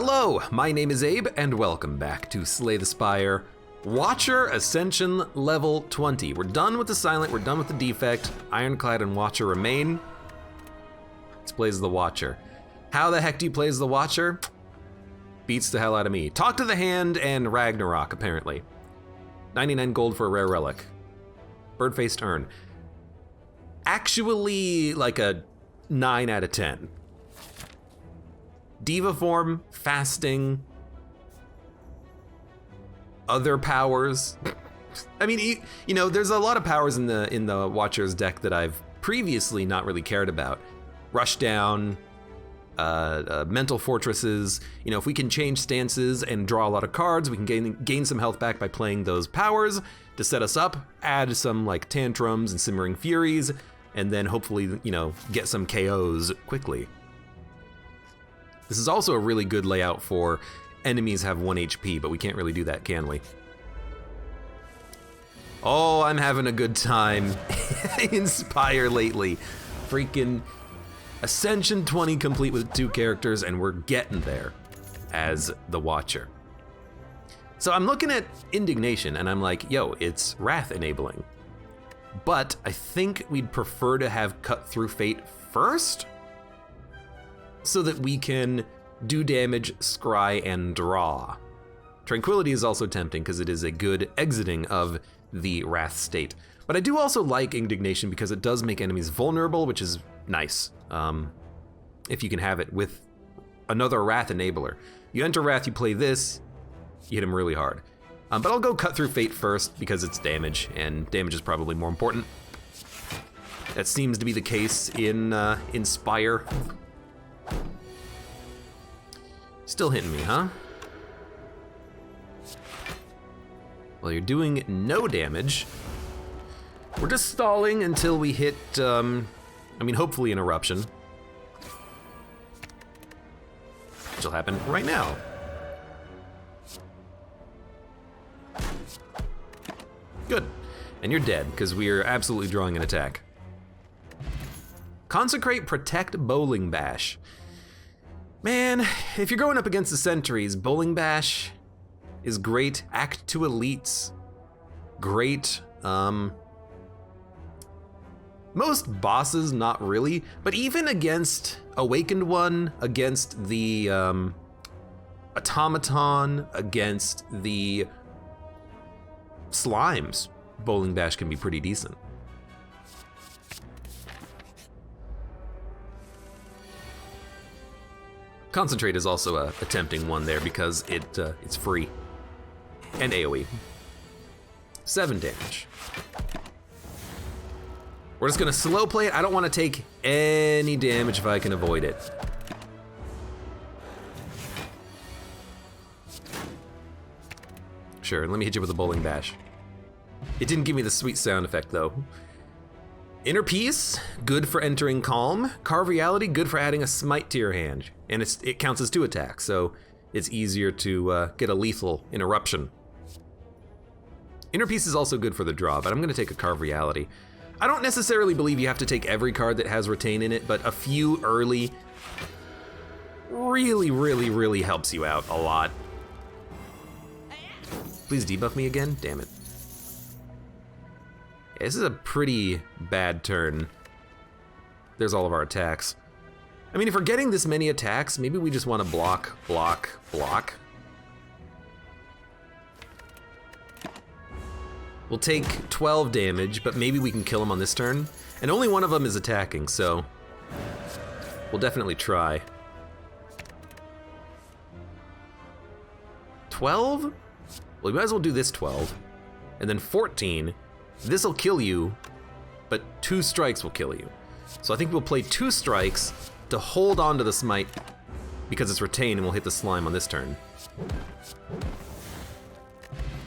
Hello, my name is Abe, and welcome back to Slay the Spire. Watcher Ascension level 20. We're done with the Silent, we're done with the Defect. Ironclad and Watcher remain. Let's play as the Watcher. How the heck do you play as the Watcher? Beats the hell out of me. Talk to the Hand and Ragnarok, apparently. 99 gold for a rare relic. Bird-faced urn. Actually, like a 9 out of 10. Diva form, fasting, other powers. I mean, you know, there's a lot of powers in the Watcher's deck that I've previously not really cared about. Rushdown, mental fortresses. You know, if we can change stances and draw a lot of cards, we can gain some health back by playing those powers to set us up, add some like tantrums and simmering furies, and then hopefully, you know, get some KOs quickly. This is also a really good layout for enemies have 1 HP, but we can't really do that, can we? Oh, I'm having a good time in Spire lately. Freaking Ascension 20 complete with 2 characters, and we're getting there as the Watcher. So I'm looking at Indignation, and I'm like, yo, it's Wrath enabling. But I think we'd prefer to have Cut Through Fate first, so that we can do damage, scry, and draw. Tranquility is also tempting because it is a good exiting of the Wrath state. But I do also like Indignation because it does make enemies vulnerable, which is nice. If you can have it with another Wrath enabler. You enter Wrath, you play this, you hit him really hard. But I'll go Cut Through Fate first because it's damage, and damage is probably more important. That seems to be the case in Spire. Still hitting me, huh? Well, you're doing no damage. We're just stalling until we hit, hopefully an eruption. Which will happen right now. Good. And you're dead, because we are absolutely drawing an attack. Consecrate, Protect, Bowling Bash. Man, if you're going up against the sentries, Bowling Bash is great. Act 2 elites, great. Most bosses, not really, but even against Awakened One, against the Automaton, against the Slimes, Bowling Bash can be pretty decent. Concentrate is also a tempting one there because it's free. And AoE. 7 damage. We're just gonna slow play it. I don't wanna take any damage if I can avoid it. Sure, let me hit you with a Bowling Bash. It didn't give me the sweet sound effect though. Inner Peace, good for entering Calm. Carve Reality, good for adding a Smite to your hand. And it counts as 2 attacks, so it's easier to get a lethal interruption. Inner Peace is also good for the draw, but I'm gonna take a Carve Reality. I don't necessarily believe you have to take every card that has Retain in it, but a few early really, really, really helps you out a lot. Please debuff me again, damn it. Yeah, this is a pretty bad turn. There's all of our attacks. I mean, if we're getting this many attacks, maybe we just want to block, block, block. We'll take 12 damage, but maybe we can kill him on this turn. And only one of them is attacking, so we'll definitely try. 12? Well, we might as well do this 12. And then 14. This'll kill you, but 2 strikes will kill you. So I think we'll play 2 strikes to hold on to the Smite because it's Retain and we'll hit the Slime on this turn.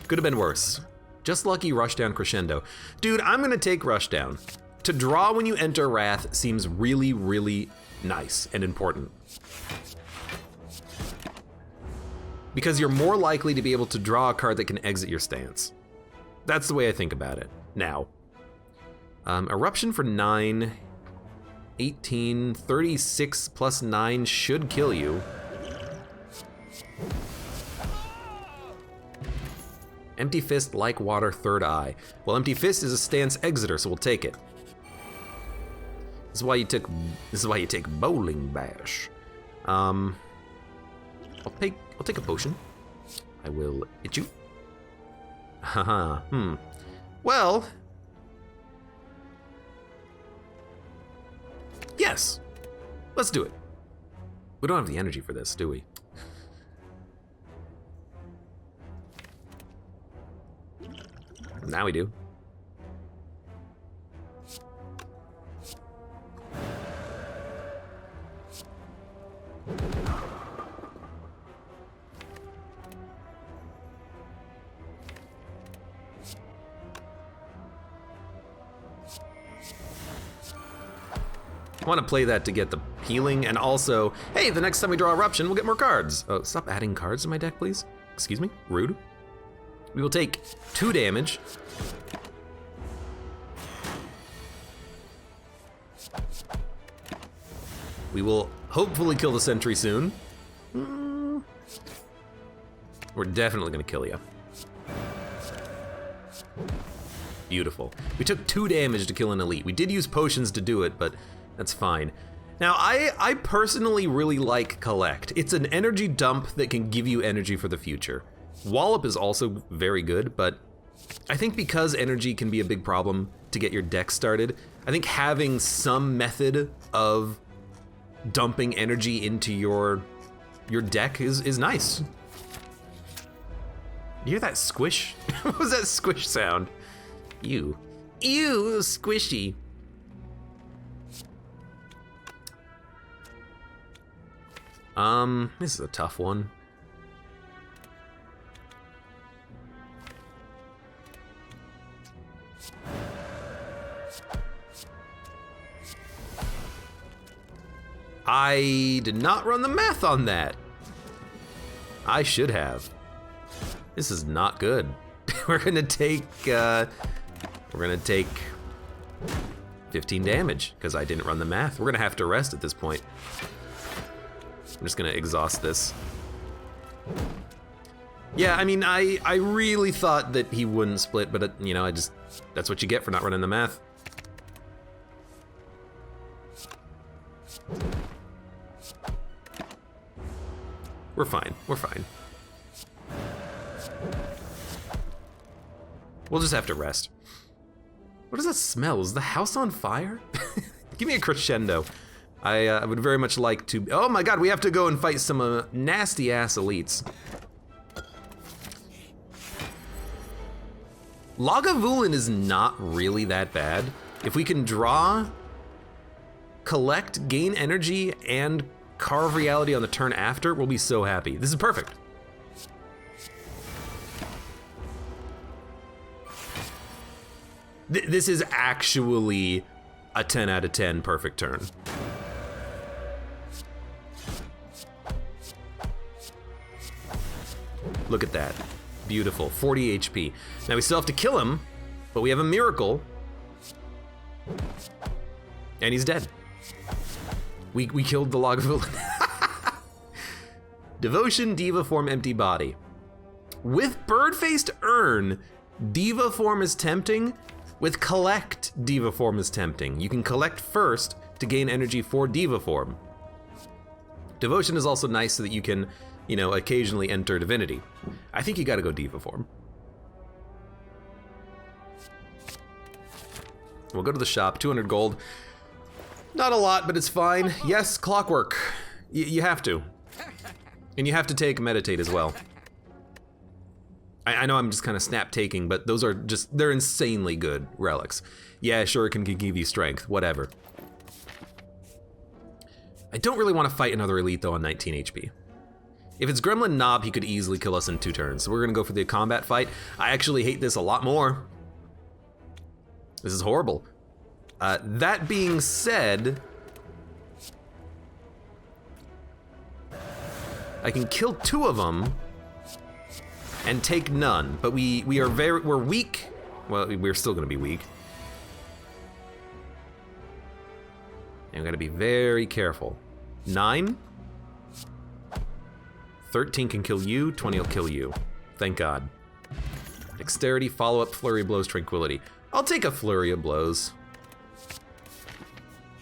Could have been worse. Just lucky Rushdown Crescendo. Dude, I'm gonna take Rushdown. To draw when you enter Wrath seems really, really nice and important. Because you're more likely to be able to draw a card that can exit your stance. That's the way I think about it now. Eruption for 9, 18, 36 plus 9 should kill you. Empty Fist, like water, third eye. Well, Empty Fist is a stance exiter, so we'll take it. This is why you take Bowling Bash. I'll take a potion. I will hit you. Haha. Well. Yes. Let's do it. We don't have the energy for this, do we? Now we do. I want to play that to get the healing, and also, hey, the next time we draw Eruption, we'll get more cards. Oh, stop adding cards to my deck, please. Excuse me, rude. We will take 2 damage. We will hopefully kill the sentry soon. We're definitely gonna kill you. Beautiful. We took 2 damage to kill an elite. We did use potions to do it, but that's fine. Now, I personally really like Collect. It's an energy dump that can give you energy for the future. Wallop is also very good, but I think because energy can be a big problem to get your deck started, I think having some method of dumping energy into your deck is nice. You hear that squish? What was that squish sound? Ew, squishy. This is a tough one. I did not run the math on that. I should have. This is not good. We're gonna take 15 damage because I didn't run the math. We're gonna have to rest at this point. I'm just gonna exhaust this. Yeah, I mean, I really thought that he wouldn't split, but you know, that's what you get for not running the math. We're fine, we're fine. We'll just have to rest. What does that smell? Is the house on fire? Give me a crescendo. I would very much like to, oh my god, we have to go and fight some nasty ass elites. Lagavulin is not really that bad. If we can draw, collect, gain energy, and carve reality on the turn after, we'll be so happy. This is perfect. This is actually a 10 out of 10 perfect turn. Look at that. Beautiful, 40 HP. Now we still have to kill him, but we have a miracle. And he's dead. We killed the Lagavulin. Devotion, Diva Form, Empty Body. With Bird-Faced Urn, Diva Form is tempting. With Collect, Diva Form is tempting. You can collect first to gain energy for Diva Form. Devotion is also nice so that you can, you know, occasionally enter Divinity. I think you gotta go Diva Form. We'll go to the shop, 200 gold. Not a lot, but it's fine. Yes, Clockwork. You have to. And you have to take Meditate as well. I know I'm just kind of snap taking, but those are just, they're insanely good relics. Yeah, sure, it can give you strength, whatever. I don't really want to fight another elite though on 19 HP. If it's Gremlin Knob, he could easily kill us in 2 turns. So we're gonna go for the combat fight. I actually hate this a lot more. This is horrible. That being said, I can kill 2 of them and take none, but we're weak. Well, we're still gonna be weak. And we gotta be very careful. 9, 13 can kill you, 20 will kill you. Thank God. Dexterity, follow-up, Flurry of Blows, Tranquility. I'll take a Flurry of Blows.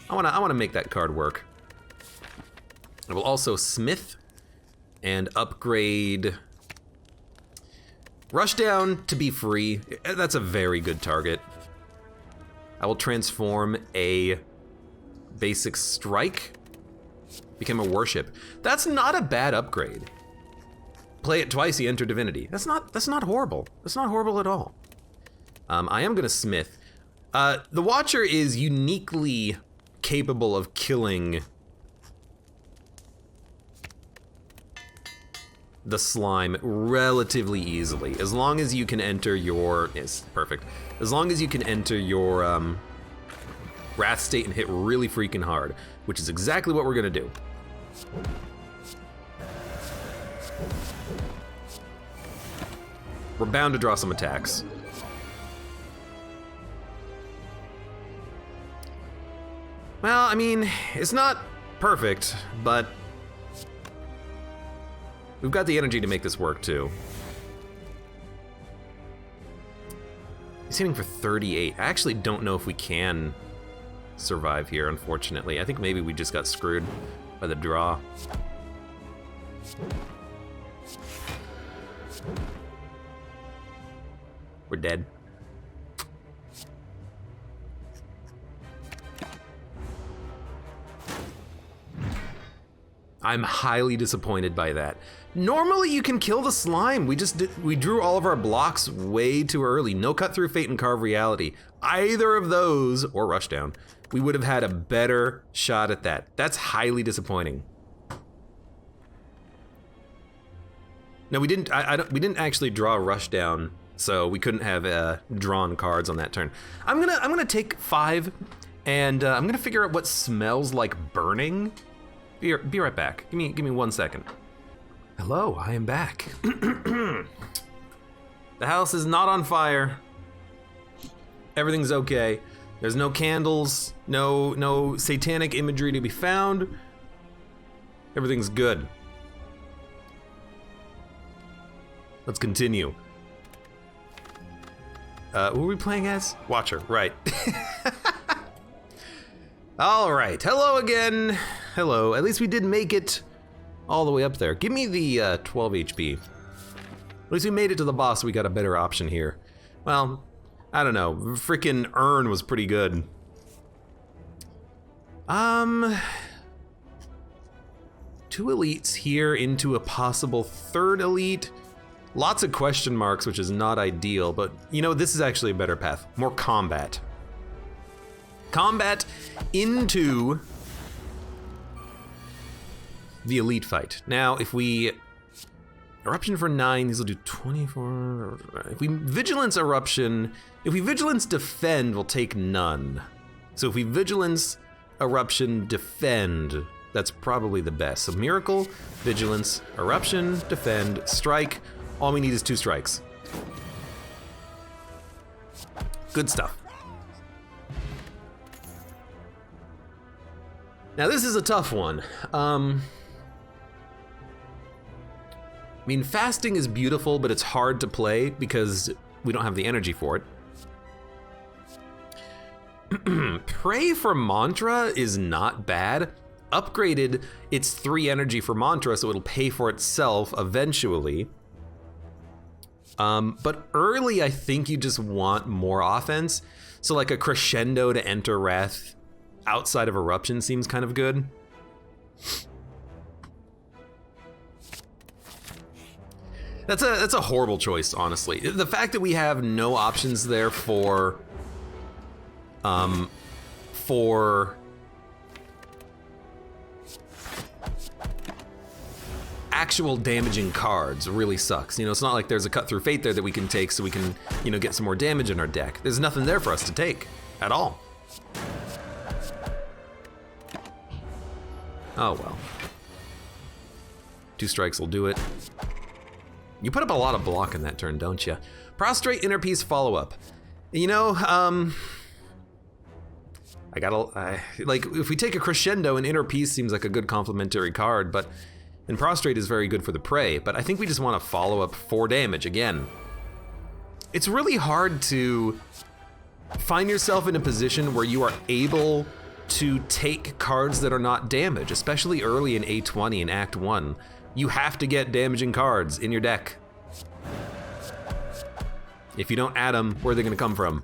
I wanna make that card work. I will also Smith and upgrade Rushdown to be free. That's a very good target. I will transform a basic strike, become a worship. That's not a bad upgrade. Play it twice, you enter divinity. That's not horrible. That's not horrible at all. I am gonna Smith. The Watcher is uniquely capable of killing the slime relatively easily, as long as you can enter your, yes, perfect. As long as you can enter your Wrath state and hit really freaking hard, which is exactly what we're gonna do. We're bound to draw some attacks. Well, I mean, it's not perfect, but we've got the energy to make this work too. He's hitting for 38. I actually don't know if we can survive here, unfortunately. I think maybe we just got screwed by the draw. We're dead. I'm highly disappointed by that. Normally you can kill the slime. We drew all of our blocks way too early. No cut through fate and carve reality. Either of those, or rushdown, we would have had a better shot at that. That's highly disappointing. No, we didn't. We didn't actually draw a rushdown, so we couldn't have drawn cards on that turn. I'm gonna take 5, and I'm gonna figure out what smells like burning. Be right back. Give me 1 second. Hello, I am back. The house is not on fire. Everything's okay. There's no candles, no satanic imagery to be found. Everything's good. Let's continue. Who are we playing as? Watcher, right. All right, hello again. Hello, at least we did make it all the way up there. Give me the 12 HP. At least we made it to the boss, so we got a better option here. Well, I don't know, frickin' Urn was pretty good. 2 elites here into a possible 3rd elite. Lots of question marks, which is not ideal, but you know, this is actually a better path. More combat. Combat into the elite fight. Now, if we eruption for 9, these will do 24. If we vigilance eruption, if we vigilance defend, we'll take none. So if we vigilance eruption defend, that's probably the best. So miracle, vigilance, eruption, defend, strike. All we need is 2 strikes. Good stuff. Now this is a tough one. I mean, fasting is beautiful, but it's hard to play because we don't have the energy for it. Pray for Mantra is not bad. Upgraded, it's 3 energy for Mantra, so it'll pay for itself eventually. But early, I think you just want more offense. So like a crescendo to enter Wrath outside of Eruption seems kind of good. That's a horrible choice, honestly. The fact that we have no options there for actual damaging cards really sucks. You know, it's not like there's a cut through fate there that we can take so we can, you know, get some more damage in our deck. There's nothing there for us to take at all. Oh well. 2 strikes will do it. You put up a lot of block in that turn, don't you? Prostrate, Inner Peace, follow-up. You know, like, if we take a Crescendo, an Inner Peace seems like a good complementary card, and Prostrate is very good for the prey, but I think we just want to follow up 4 damage again. it's really hard to find yourself in a position where you are able to take cards that are not damage, especially early in A20 in Act 1. You have to get damaging cards in your deck. If you don't add them, where are they gonna come from?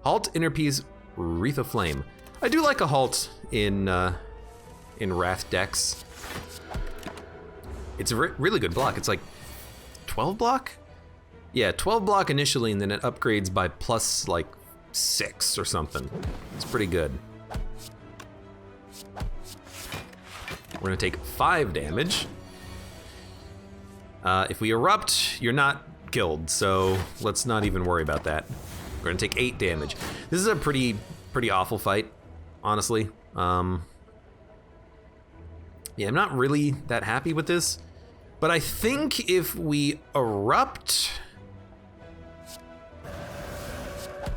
Halt, Interpiece, Wreath of Flame. I do like a halt in Wrath decks. It's a really good block. It's like 12 block? Yeah, 12 block initially, and then it upgrades by plus like 6 or something. It's pretty good. We're gonna take 5 damage. If we erupt, you're not killed, so let's not even worry about that. We're gonna take 8 damage. This is a pretty awful fight, honestly. Yeah, I'm not really that happy with this, but I think if we erupt,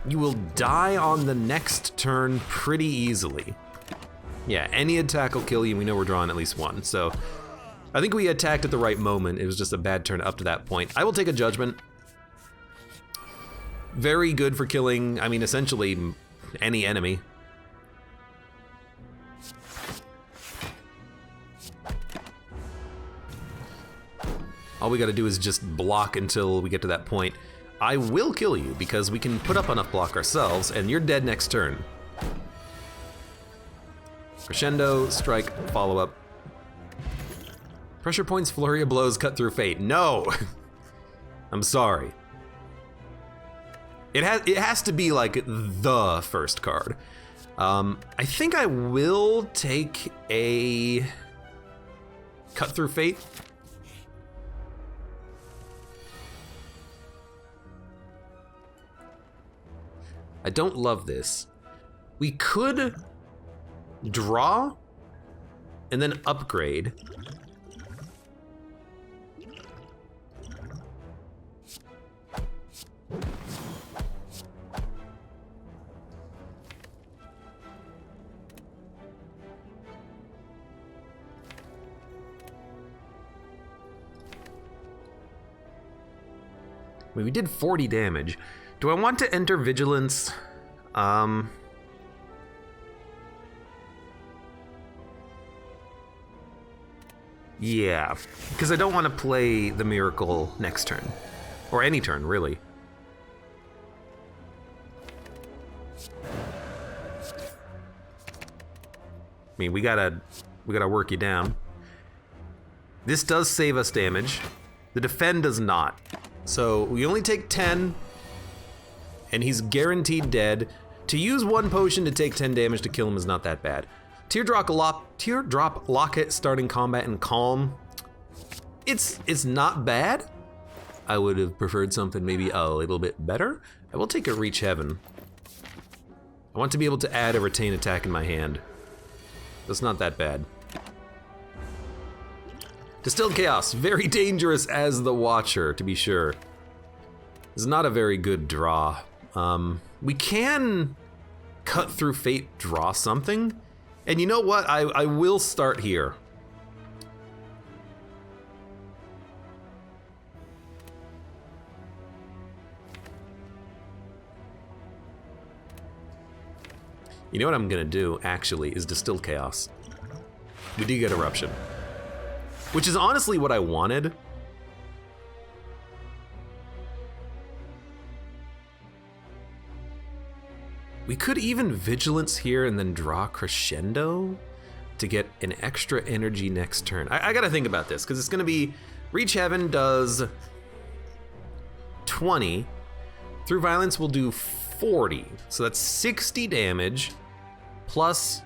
you will die on the next turn pretty easily. Yeah, any attack will kill you, and we know we're drawing at least one, so I think we attacked at the right moment. It was just a bad turn up to that point. I will take a Judgment. Very good for killing, I mean, essentially any enemy. All we gotta do is just block until we get to that point. I will kill you because we can put up enough block ourselves, and you're dead next turn. Crescendo, strike, follow up. Pressure points, flurry of blows, cut through fate. No! I'm sorry. It has to be like the first card. I think I will take a cut through fate. I don't love this. We could draw and then upgrade. We did 40 damage. Do I want to enter Vigilance? Yeah, because I don't want to play the Miracle next turn. Or any turn, really. I mean, we gotta work you down. This does save us damage. The defend does not. So we only take 10, and he's guaranteed dead. To use one potion to take 10 damage to kill him is not that bad. Teardrop Locket starting combat in Calm. It's not bad. I would have preferred something maybe a little bit better. I will take a Reach Heaven. I want to be able to add a retain attack in my hand. That's not that bad. Distilled Chaos, very dangerous as the Watcher, to be sure. It's not a very good draw. We can cut through fate, draw something. And you know what? I will start here. You know what I'm gonna do, actually, is Distilled Chaos. We do get Eruption. Which is honestly what I wanted. We could even Vigilance here and then draw Crescendo to get an extra energy next turn. I gotta think about this, because it's gonna be Reach Heaven does 20. Through Violence will do 40. So that's 60 damage plus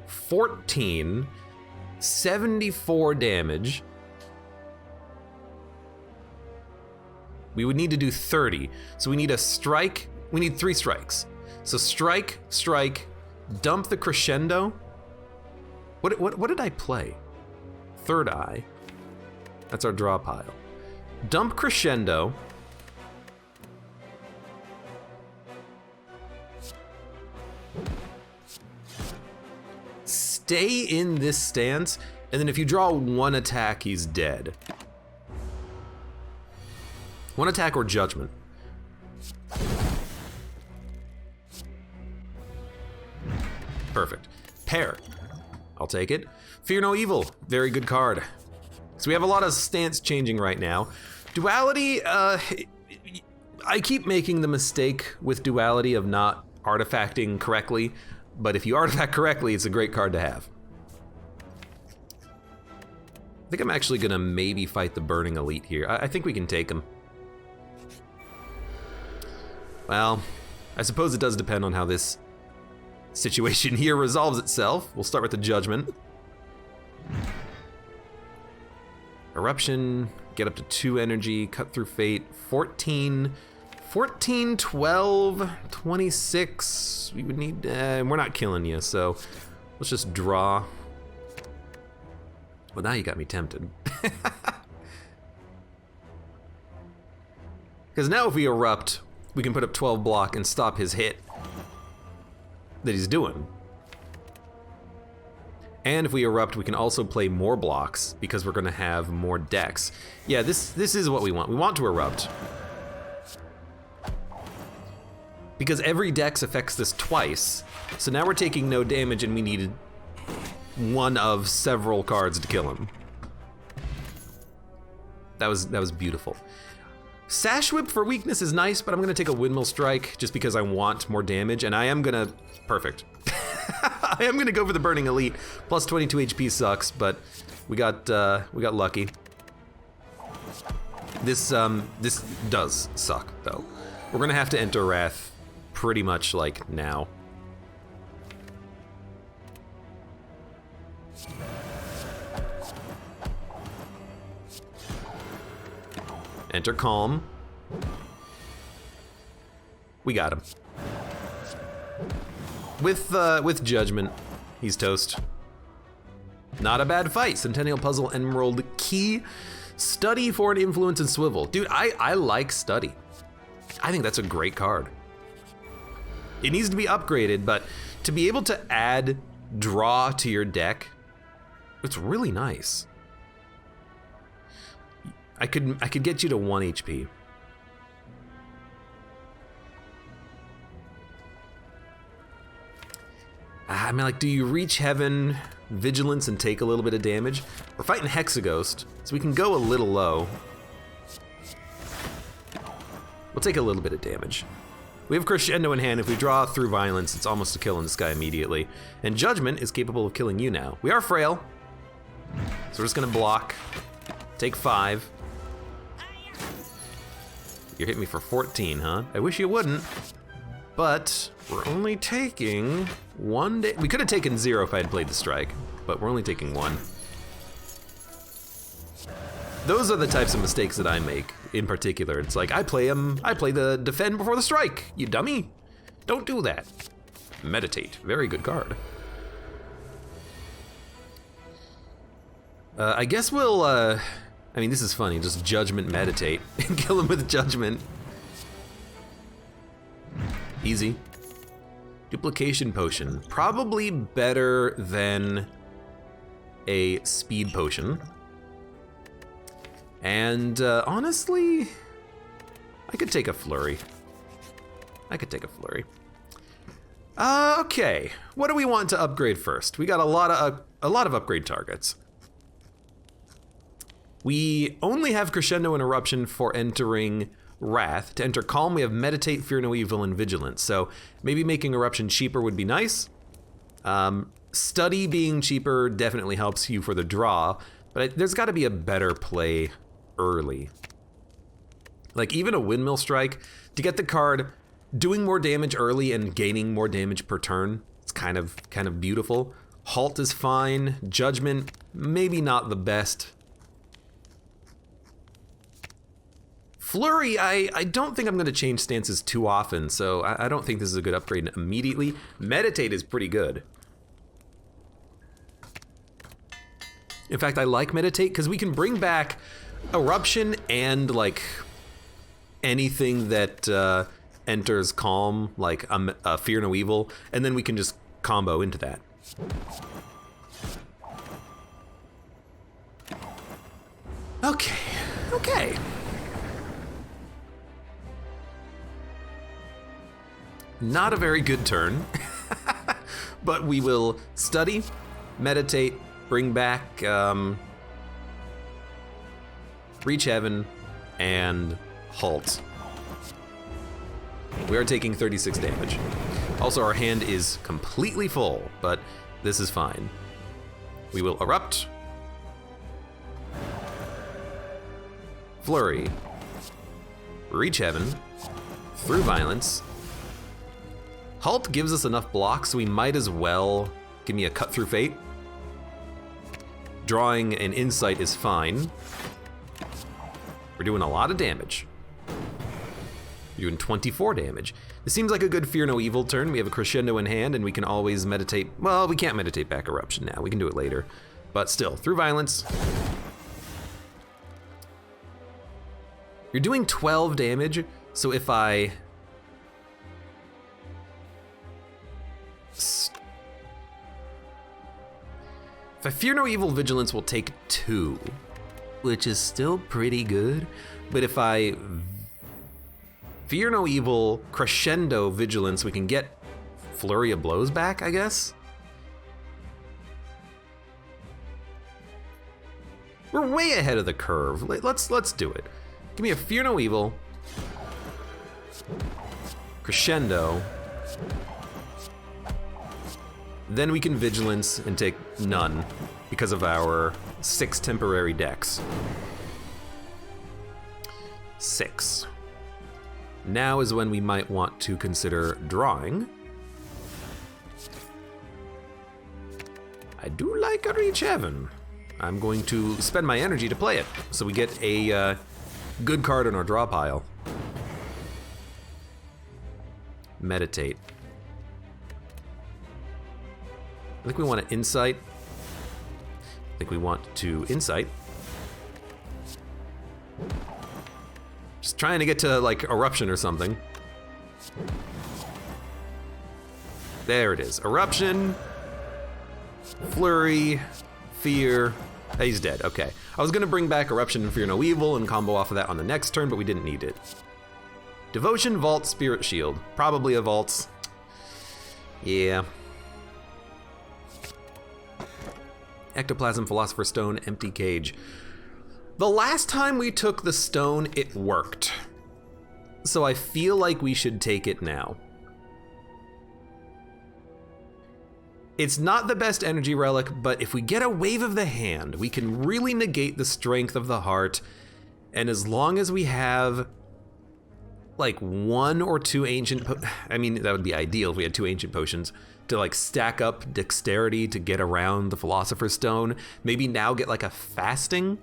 14. 74 damage. We would need to do 30. So we need a strike. We need 3 strikes. So strike, strike, dump the Crescendo. What did I play? Third Eye. That's our draw pile. Dump Crescendo. Stay in this stance, and then if you draw one attack, he's dead. One attack or Judgment. Perfect. Pair. I'll take it. Fear no evil. Very good card. So we have a lot of stance changing right now. Duality, I keep making the mistake with duality of not artifacting correctly, but if you artifact correctly, it's a great card to have. I think I'm actually gonna maybe fight the Burning Elite here. I think we can take him. Well, I suppose it does depend on how this situation here resolves itself. We'll start with the Judgment. Eruption, get up to 2 energy, cut through fate, 14, 12, 26. We would need, we're not killing you, so let's just draw. Well, now you got me tempted. Because now if we erupt, we can put up 12 block and stop his hit that he's doing. And if we erupt, we can also play more blocks because we're gonna have more decks. Yeah, this is what we want. We want to erupt. Because every dex affects this twice. So now we're taking no damage and we needed one of several cards to kill him. That was beautiful. Sash Whip for weakness is nice, but I'm gonna take a Windmill Strike just because I want more damage, and I am gonna, perfect. I am gonna go for the Burning Elite. Plus 22 HP sucks, but we got lucky. This does suck though. We're gonna have to enter Wrath pretty much like now. Enter Calm. We got him. With Judgment, he's toast. Not a bad fight. Centennial Puzzle, Emerald Key. Study for an Influence and Swivel. Dude, I like Study. I think that's a great card. It needs to be upgraded, but to be able to add draw to your deck, it's really nice. I could get you to 1 HP. I mean, like, do you reach Heaven, Vigilance, and take a little bit of damage? We're fighting Hexaghost, so we can go a little low. We'll take a little bit of damage. We have Crescendo in hand. If we draw through Violence, it's almost a kill in this guy immediately. And Judgment is capable of killing you now. We are frail, so we're just gonna block. Take 5. You're hitting me for 14, huh? I wish you wouldn't, but we're only taking 1 day. We could have taken 0 if I had played the strike, but we're only taking 1. Those are the types of mistakes that I make in particular. It's like, I play the defend before the strike, you dummy. Don't do that. Meditate, very good card. I guess we'll, I mean, this is funny, just Judgment Meditate and kill him with Judgment. Easy. Duplication Potion, probably better than a Speed Potion. And honestly, I could take a Flurry. Okay, what do we want to upgrade first? We got a lot of upgrade targets. We only have Crescendo and Eruption for entering Wrath. To enter Calm, we have Meditate, Fear no Evil, and Vigilance. So maybe making Eruption cheaper would be nice. Study being cheaper definitely helps you for the draw, but there's gotta be a better play early. Like even a Windmill Strike, to get the card doing more damage early and gaining more damage per turn, it's kind of beautiful. Halt is fine. Judgment, maybe not the best. Flurry, I don't think I'm gonna change stances too often, so I don't think this is a good upgrade immediately. Meditate is pretty good. In fact, I like Meditate because we can bring back Eruption and like anything that enters Calm, like Fear no Evil, and then we can just combo into that. Okay. Not a very good turn, But we will study, meditate, bring back Reach Heaven, and halt. We are taking 36 damage. Also, our hand is completely full, but this is fine. We will erupt. Flurry. Reach Heaven. Through Violence. Halt gives us enough blocks, so we might as well give me a Cut Through Fate. Drawing an Insight is fine. We're doing a lot of damage. We're doing 24 damage. This seems like a good Fear No Evil turn. We have a Crescendo in hand, and we can always meditate. Well, we can't meditate back Eruption now. We can do it later. But still, Through Violence. You're doing 12 damage, so if I... If I Fear No Evil, Vigilance will take 2, which is still pretty good. But if I Fear No Evil, Crescendo, Vigilance, we can get Flurry of Blows back, I guess? We're way ahead of the curve. Let's do it. Give me a Fear No Evil, Crescendo, then we can Vigilance and take none because of our 6 temporary decks. 6. Now is when we might want to consider drawing. I do like a Reach Heaven. I'm going to spend my energy to play it, so we get a good card in our draw pile. Meditate. I think we want to Insight. I think we want to Insight. Just trying to get to like Eruption or something. There it is. Eruption. Flurry. Fear. He's dead. Okay. I was going to bring back Eruption and Fear No Evil and combo off of that on the next turn, but we didn't need it. Devotion, Vault, Spirit Shield. Probably a Vault. Yeah. Ectoplasm, Philosopher's Stone, Empty Cage. The last time we took the stone, it worked. So I feel like we should take it now. It's not the best energy relic, but if we get a Wave of the Hand, we can really negate the strength of the heart. And as long as we have like 1 or 2 ancient, I mean, that would be ideal if we had 2 ancient potions to like stack up dexterity to get around the Philosopher's Stone. Maybe now get like a fasting.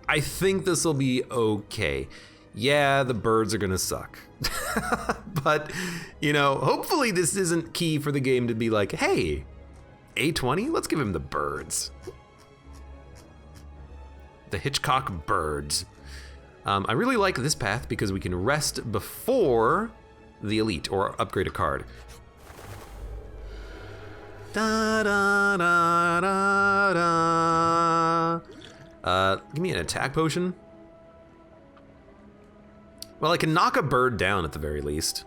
I think this will be okay. Yeah, the birds are gonna suck. But, you know, hopefully this isn't key for the game to be like, hey, A20, let's give him the birds. The Hitchcock birds. I really like this path because we can rest before the elite or upgrade a card. Da, da, da, da, da. Give me an attack potion. Well, I can knock a bird down at the very least.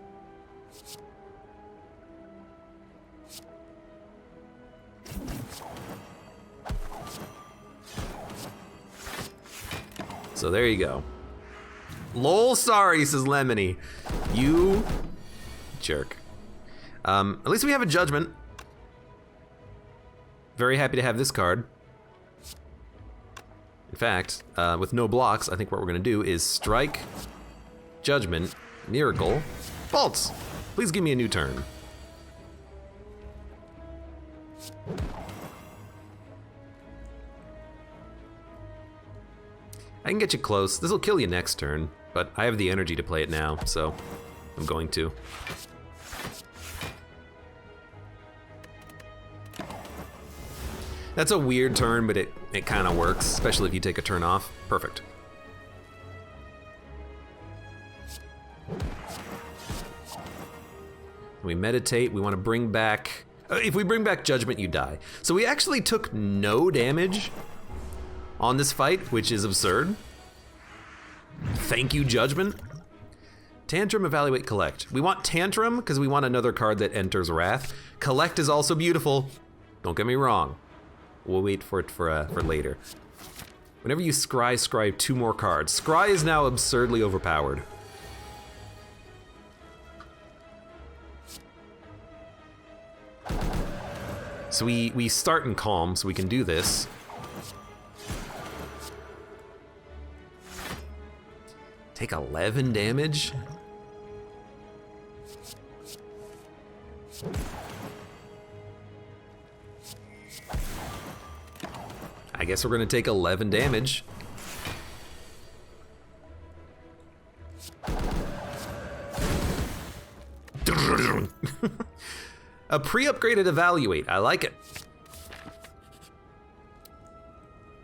So there you go. Lol, sorry, says Lemony. You jerk. At least we have a Judgment. Very happy to have this card. In fact, with no blocks, I think what we're gonna do is strike, Judgment, Miracle, Vaults. Please give me a new turn. I can get you close. This will kill you next turn, but I have the energy to play it now, so I'm going to. That's a weird turn, but it kind of works, especially if you take a turn off. Perfect. We meditate, we want to bring back... if we bring back Judgment, you die. So we actually took no damage on this fight, which is absurd. Thank you, Judgment. Tantrum, evaluate, collect. We want Tantrum because we want another card that enters Wrath. Collect is also beautiful. Don't get me wrong. We'll wait for it for later. Whenever you scry 2 more cards. Scry is now absurdly overpowered. So we start in calm, so we can do this. Take 11 damage? I guess we're gonna take 11 damage. A pre-upgraded evaluate, I like it.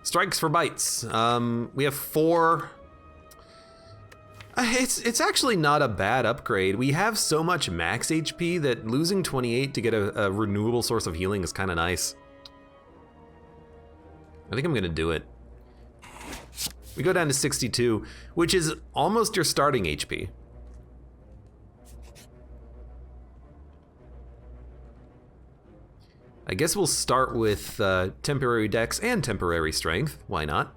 Strikes for bites. We have 4. It's actually not a bad upgrade. We have so much max HP that losing 28 to get a renewable source of healing is kind of nice. I think I'm gonna do it. We go down to 62, which is almost your starting HP. I guess we'll start with temporary dex and temporary strength. Why not?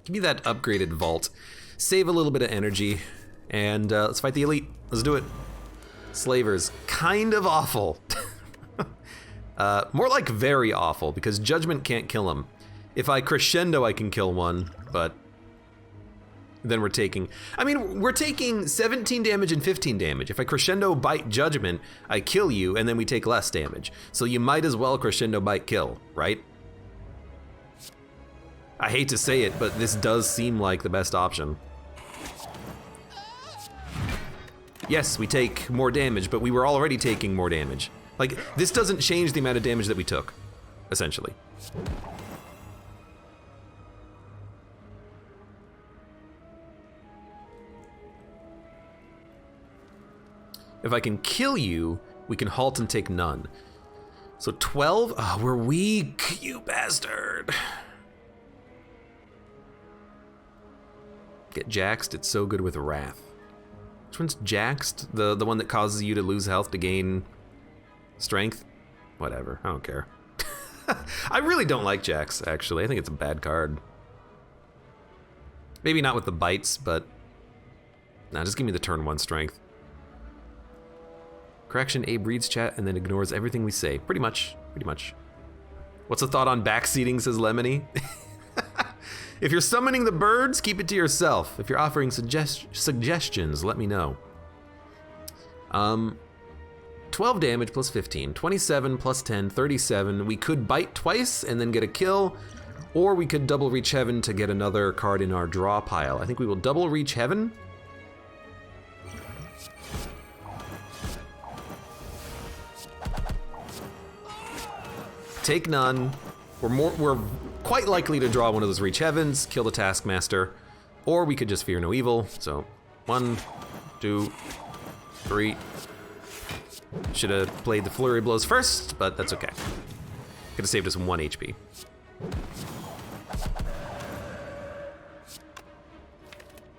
Give me that upgraded vault. Save a little bit of energy, and let's fight the elite. Let's do it. Slavers, kind of awful. More like very awful, because Judgment can't kill him. If I crescendo, I can kill one, but then we're taking 17 damage and 15 damage. If I crescendo, bite, Judgment, I kill you, and then we take less damage. So you might as well crescendo, bite, kill, right? I hate to say it, but this does seem like the best option. Yes, we take more damage, but we were already taking more damage. Like, this doesn't change the amount of damage that we took, essentially. If I can kill you, we can halt and take none. So 12? Oh, we're weak, you bastard. Get Jaxed, it's so good with Wrath. Which one's Jaxed? The one that causes you to lose health to gain strength? Whatever, I don't care. I really don't like Jax, actually. I think it's a bad card. Maybe not with the bites, but... Nah, just give me the turn 1 strength. Correction, Abe reads chat and then ignores everything we say. Pretty much. What's a thought on backseating, says Lemony? If you're summoning the birds, keep it to yourself. If you're offering suggestions, let me know. 12 damage plus 15, 27 plus 10, 37. We could bite twice and then get a kill, or we could double reach heaven to get another card in our draw pile. I think we will double reach heaven. Take none. We're quite likely to draw one of those reach heavens, kill the Taskmaster, or we could just fear no evil. So 1, 2, 3. Should have played the flurry blows first, but that's okay. Could have saved us 1 HP.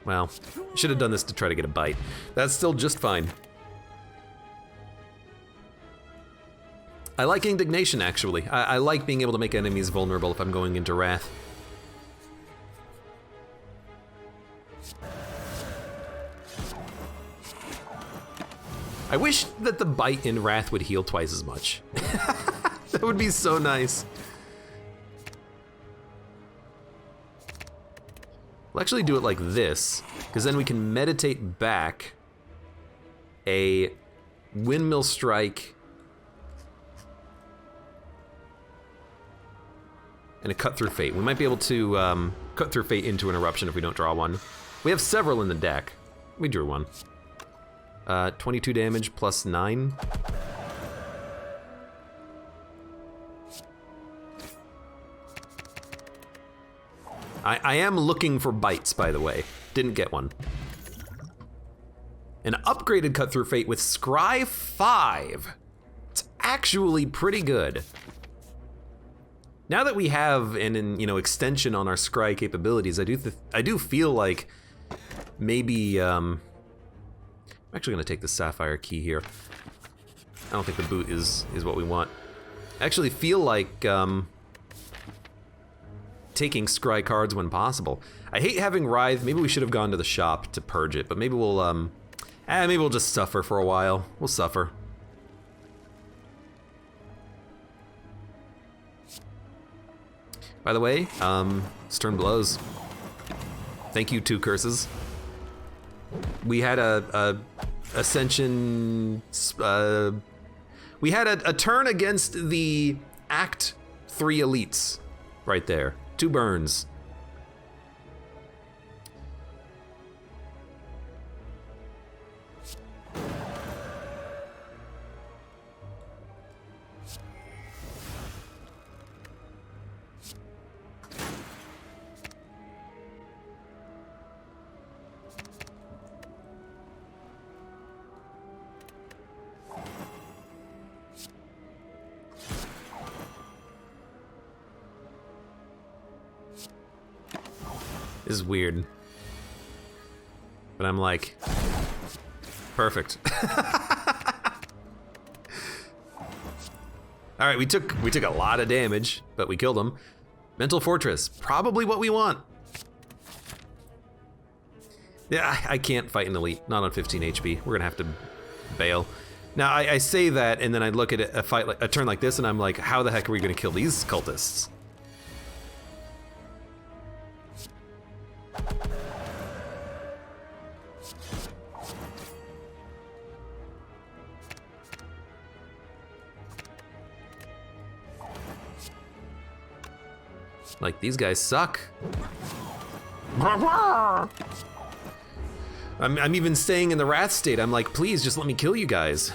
Well, should have done this to try to get a bite. That's still just fine. I like Indignation, actually. I like being able to make enemies vulnerable if I'm going into Wrath. I wish that the bite in Wrath would heal twice as much. That would be so nice. We'll actually do it like this, because then we can meditate back a Windmill Strike and a Cut Through Fate. We might be able to Cut Through Fate into an Eruption if we don't draw one. We have several in the deck. We drew one. 22 damage plus 9. I am looking for bites, by the way. Didn't get one. An upgraded Cut Through Fate with Scry 5. It's actually pretty good. Now that we have an extension on our scry capabilities, I do feel like maybe I'm actually gonna take the sapphire key here. I don't think the boot is what we want. I actually feel like taking scry cards when possible. I hate having Writhe. Maybe we should have gone to the shop to purge it, but maybe we'll just suffer for a while. We'll suffer. By the way, Stern Blows. Thank you, 2 curses. We had a Ascension, we had a turn against the Act 3 elites right there. 2 burns. This is weird. But I'm like, perfect. All right, we took a lot of damage, but we killed him. Mental Fortress, probably what we want. Yeah, I can't fight an elite, not on 15 HP. We're gonna have to bail. Now I say that, and then I look at a turn like this, and I'm like, how the heck are we gonna kill these cultists? Like, these guys suck. I'm even staying in the wrath state. I'm like, please just let me kill you guys.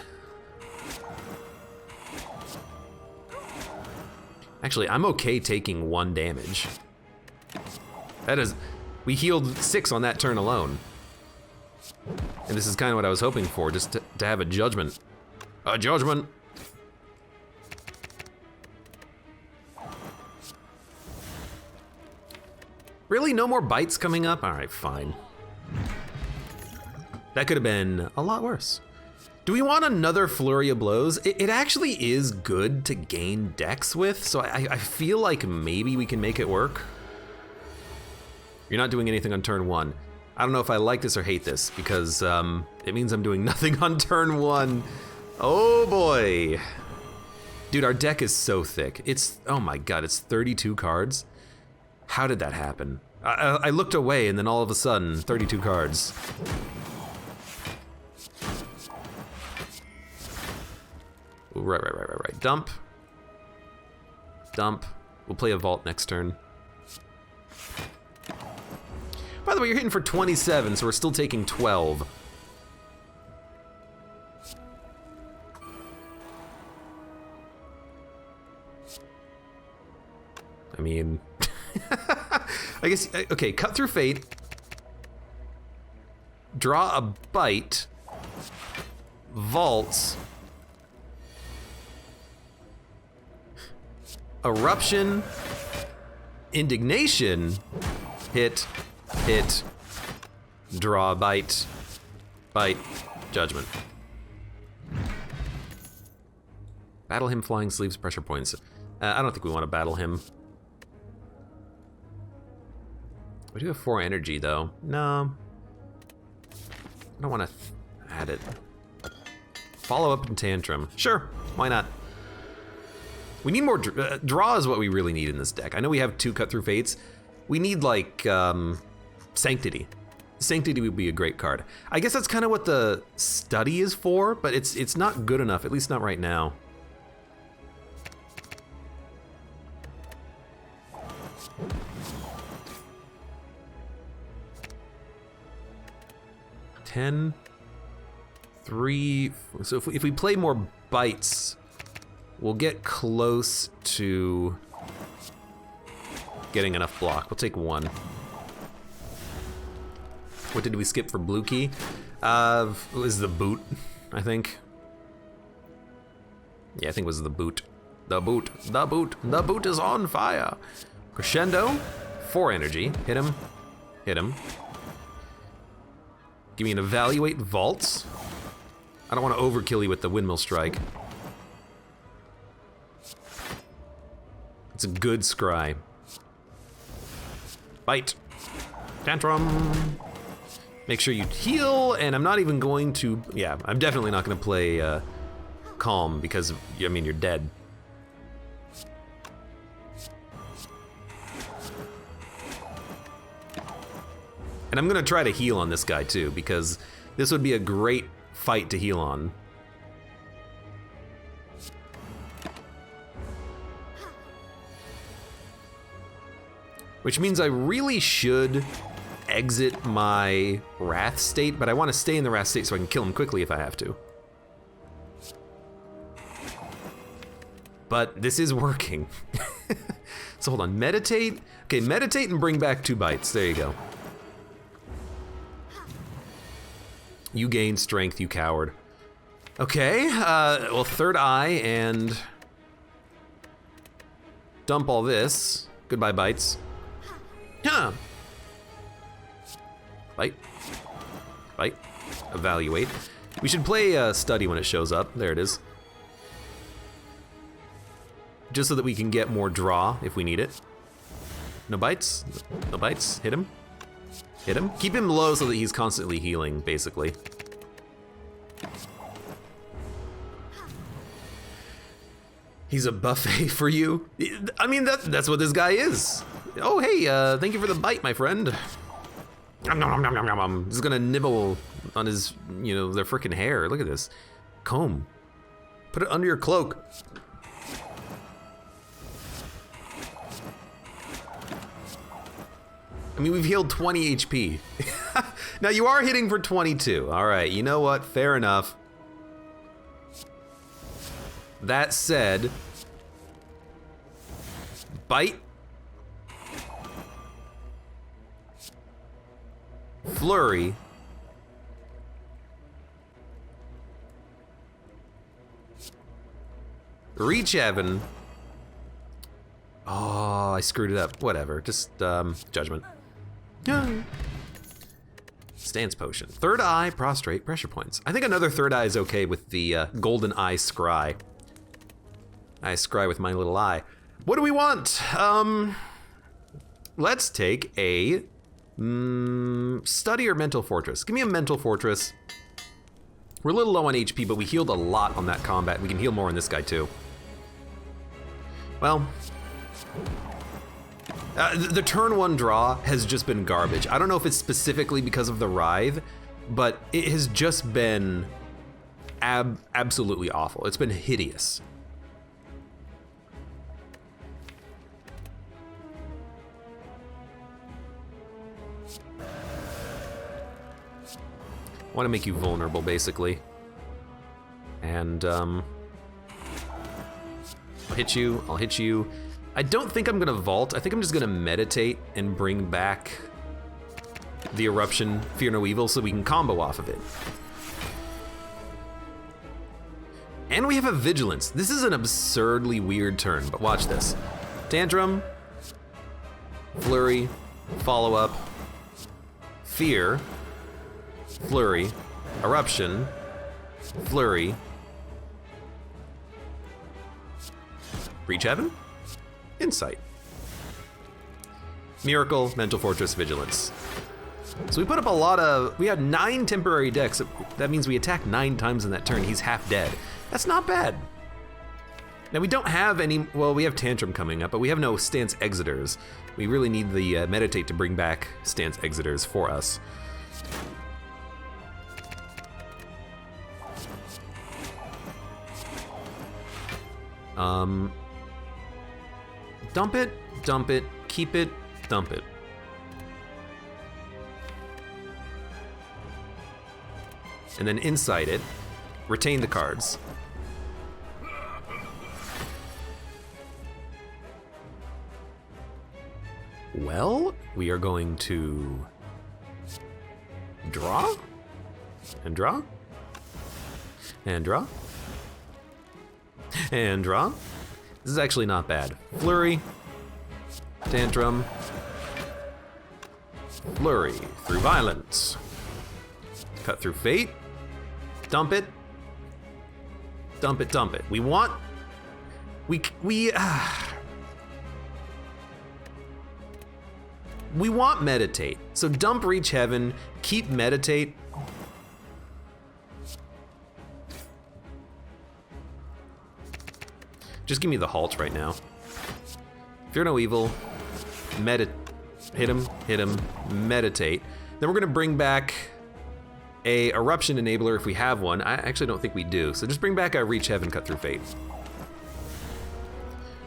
Actually, I'm okay taking 1 damage. That is, we healed 6 on that turn alone. And this is kind of what I was hoping for, just to have a judgment. A judgment. Really? No more bites coming up? All right, fine. That could have been a lot worse. Do we want another Flurry of Blows? It actually is good to gain dex with, so I feel like maybe we can make it work. You're not doing anything on turn 1. I don't know if I like this or hate this, because it means I'm doing nothing on turn 1. Oh boy. Dude, our deck is so thick. It's, oh my god, it's 32 cards. How did that happen? I looked away and then all of a sudden, 32 cards. Right. Dump. Dump. We'll play a vault next turn. By the way, you're hitting for 27, so we're still taking 12. I mean, I guess, okay, Cut Through Fate, draw a bite, vaults, eruption, indignation, hit, draw a bite, judgment. Battle him, flying sleeves, pressure points. I don't think we want to battle him. We do have 4 energy, though. No. I don't want to add it. Follow up and Tantrum. Sure, why not? We need more... draw is what we really need in this deck. I know we have 2 Cut Through Fates. We need, like, Sanctity. Sanctity would be a great card. I guess that's kind of what the Study is for, but it's not good enough, at least not right now. Ten, 3, so if we play more bites, we'll get close to getting enough block. We'll take 1. What did we skip for blue key? It was the boot, I think. Yeah, I think it was the boot. The boot, the boot, the boot is on fire. Crescendo, 4 energy. Hit him, hit him. Give me an evaluate vaults. I don't want to overkill you with the windmill strike. It's a good scry. Bite. Tantrum. Make sure you heal, and I'm not even going to, yeah, I'm definitely not going to play calm because, I mean, you're dead. And I'm gonna try to heal on this guy too, because this would be a great fight to heal on. Which means I really should exit my Wrath state, but I want to stay in the Wrath state so I can kill him quickly if I have to. But this is working. So hold on, meditate. Okay, meditate and bring back 2 bites. There you go. You gain strength, you coward. Okay, well, third eye and dump all this. Goodbye, bites. Huh. Bite. Bite. Evaluate. We should play study when it shows up. There it is. Just so that we can get more draw if we need it. No bites. No bites. Hit him. Hit him. Keep him low so that he's constantly healing, basically. He's a buffet for you? I mean, that's what this guy is. Oh, hey, thank you for the bite, my friend. Nom, nom, nom, nom, nom, nom. He's gonna nibble on his, you know, their freaking hair. Look at this. Comb. Put it under your cloak. I mean, we've healed 20 HP. Now, you are hitting for 22. All right, you know what? Fair enough. That said, bite. Flurry. Reach Evan. Oh, I screwed it up. Whatever, just judgment. Stance potion. Third eye, prostrate, pressure points. I think another third eye is okay with the golden eye scry. I scry with my little eye. What do we want? Let's take a study or mental fortress. Give me a mental fortress. We're a little low on HP, but we healed a lot on that combat. We can heal more on this guy too. Well, the turn 1 draw has just been garbage. I don't know if it's specifically because of the Writhe, but it has just been absolutely awful. It's been hideous. I want to make you vulnerable, basically. And, I'll hit you, I'll hit you. I don't think I'm gonna vault. I think I'm just gonna meditate and bring back the eruption, Fear No Evil, so we can combo off of it. And we have a vigilance. This is an absurdly weird turn, but watch this. Tantrum, flurry, follow up, fear, flurry, eruption, flurry, reach heaven, insight, miracle, mental fortress, vigilance. So we put up a lot of, we have 9 temporary decks. That means we attack 9 times in that turn. He's half dead. That's not bad. Now we don't have any, well, we have Tantrum coming up, but we have no stance exiters. We really need the meditate to bring back stance exiters for us. Dump it, keep it, dump it. And then inside it, retain the cards. Well, we are going to draw, and draw, and draw. And draw. This is actually not bad. Flurry, Tantrum, Flurry, through Violence, cut through Fate, dump it, dump it, dump it. We want Meditate. So dump Reach Heaven, keep Meditate. Just give me the halt right now. Fear no evil, hit him, meditate. Then we're gonna bring back a Eruption Enabler if we have one. I actually don't think we do, so just bring back a Reach Heaven, cut through Fate.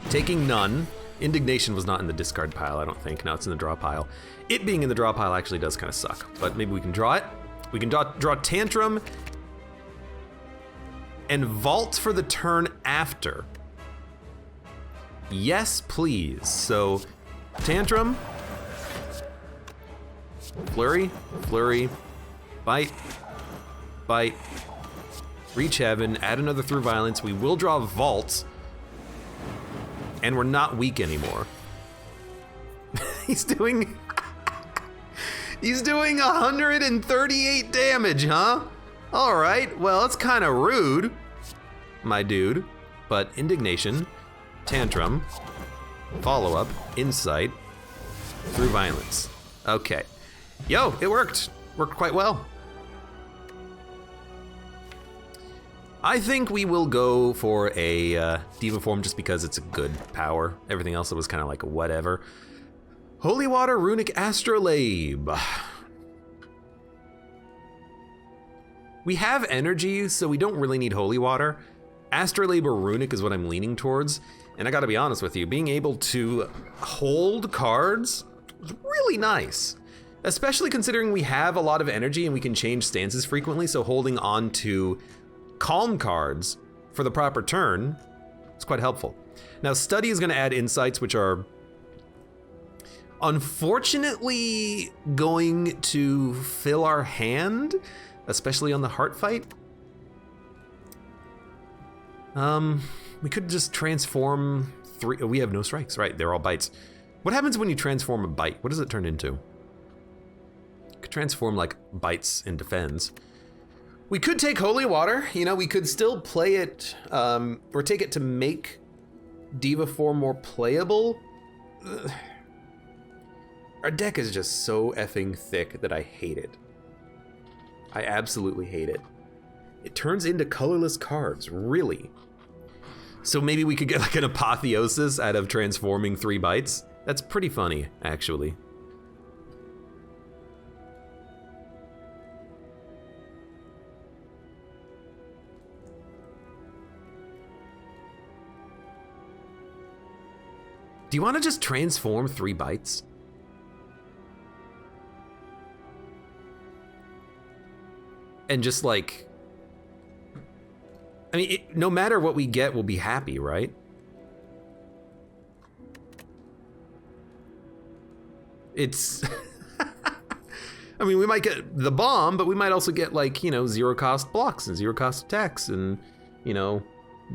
Taking none. Indignation was not in the discard pile, I don't think. No, it's in the draw pile. It being in the draw pile actually does kind of suck, but maybe we can draw it. We can draw Tantrum and Vault for the turn after. Yes, please. So, Tantrum, Flurry, Flurry, Bite, Bite, Reach Heaven, add another through Violence. We will draw Vault, and we're not weak anymore. He's doing 138 damage, huh? All right, well, it's kind of rude, my dude, but Indignation, Tantrum, follow-up, Insight, through Violence. Okay. Yo, it worked. Worked quite well. I think we will go for a Diva form just because it's a good power. Everything else was kind of like a whatever. Holy Water, Runic Astrolabe. We have energy, so we don't really need Holy Water. Astrolabe or Runic is what I'm leaning towards. And I gotta be honest with you, being able to hold cards is really nice. Especially considering we have a lot of energy and we can change stances frequently, so holding on to calm cards for the proper turn is quite helpful. Now, Study is gonna add insights, which are unfortunately going to fill our hand, especially on the heart fight. We could just transform three. We have no strikes, right? They're all bites. What happens when you transform a bite? What does it turn into? You could transform like bites into defends. We could take Holy Water. You know, we could still play it, or take it to make Diva form more playable. Ugh. Our deck is just so effing thick that I hate it. I absolutely hate it. It turns into colorless cards, really. So maybe we could get like an apotheosis out of transforming 3 bites. That's pretty funny, actually. Do you want to just transform 3 bites? And just like, I mean, no matter what we get, we'll be happy, right? It's, I mean, we might get the bomb, but we might also get like, you know, 0 cost blocks and 0 cost attacks and, you know,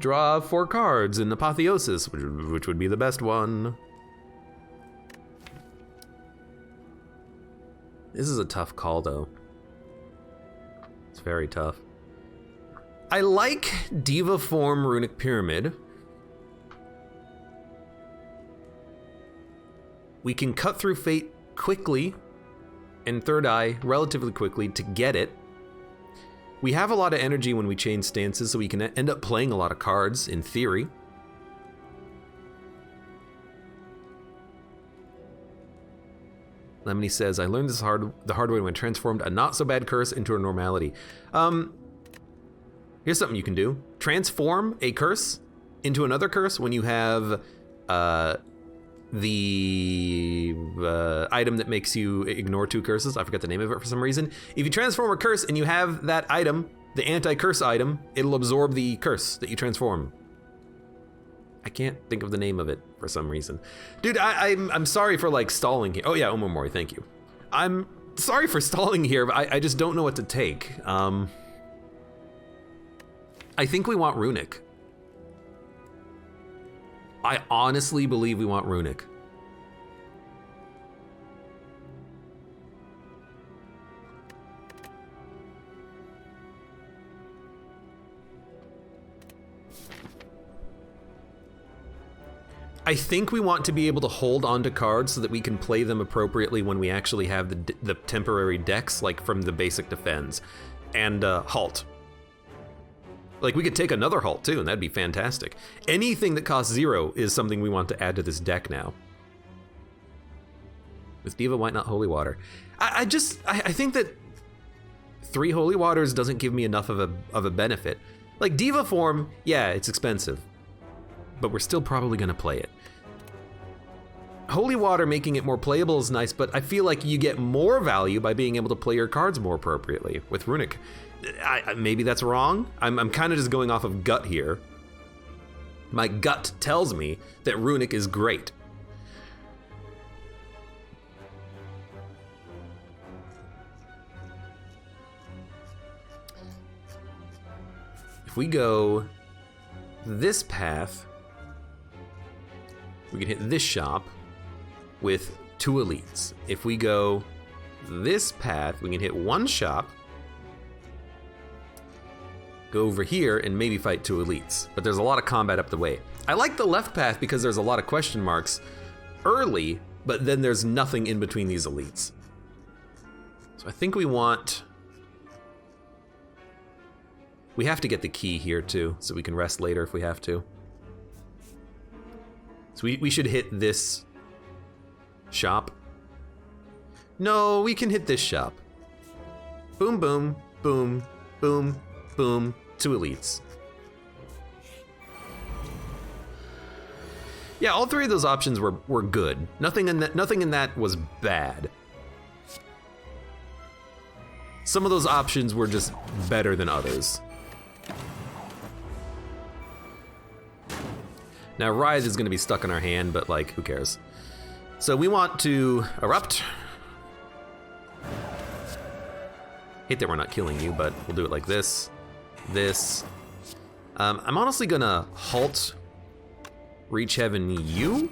draw 4 cards and apotheosis, which would be the best one. This is a tough call though. It's very tough. I like Diva form Runic Pyramid. We can cut through Fate quickly and Third Eye relatively quickly to get it. We have a lot of energy when we change stances, so we can end up playing a lot of cards, in theory. Lemony says, I learned this the hard way when I transformed a not so bad curse into a normality. Here's something you can do. Transform a curse into another curse when you have the item that makes you ignore 2 curses. I forgot the name of it for some reason. If you transform a curse and you have that item, the anti-curse item, it'll absorb the curse that you transform. I can't think of the name of it for some reason. Dude, I'm sorry for like stalling here. Oh yeah, Omomori, thank you. I'm sorry for stalling here, but I just don't know what to take. I think we want Runic. I honestly believe we want Runic. I think we want to be able to hold onto cards so that we can play them appropriately when we actually have the temporary decks, like from the basic defense. And halt. Like, we could take another halt too, and that'd be fantastic. Anything that costs 0 is something we want to add to this deck now. With Diva, why not Holy Water? I think that 3 Holy Waters doesn't give me enough of a benefit. Like, Diva form, yeah, it's expensive, but we're still probably gonna play it. Holy Water making it more playable is nice, but I feel like you get more value by being able to play your cards more appropriately with Runic. Maybe that's wrong. I'm kind of just going off of gut here. My gut tells me that Runic is great. If we go this path, we can hit this shop with 2 elites. If we go this path, we can hit 1 shop, go over here, and maybe fight 2 elites. But there's a lot of combat up the way. I like the left path because there's a lot of question marks early, but then there's nothing in between these elites. So I think we have to get the key here too, so we can rest later if we have to. So we should hit this shop. No, we can hit this shop. Boom, boom, boom, boom, boom. 2 elites. Yeah, all 3 of those options were good. Nothing in that was bad. Some of those options were just better than others. Now, Rise is going to be stuck in our hand, but like, who cares? So we want to erupt. Hate that we're not killing you, but we'll do it like this. This. I'm honestly gonna halt Reach Heaven you,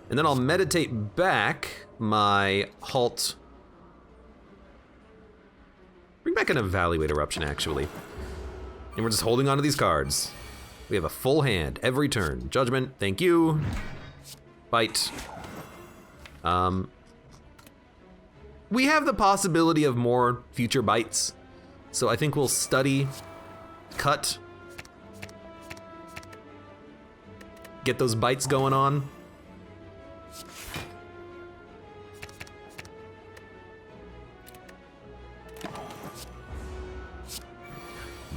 and then I'll meditate back my halt. Bring back an Evaluate Eruption, actually. And we're just holding on to these cards. We have a full hand every turn. Judgment, thank you. Bite. We have the possibility of more future bites, so I think we'll study, cut, get those bites going on.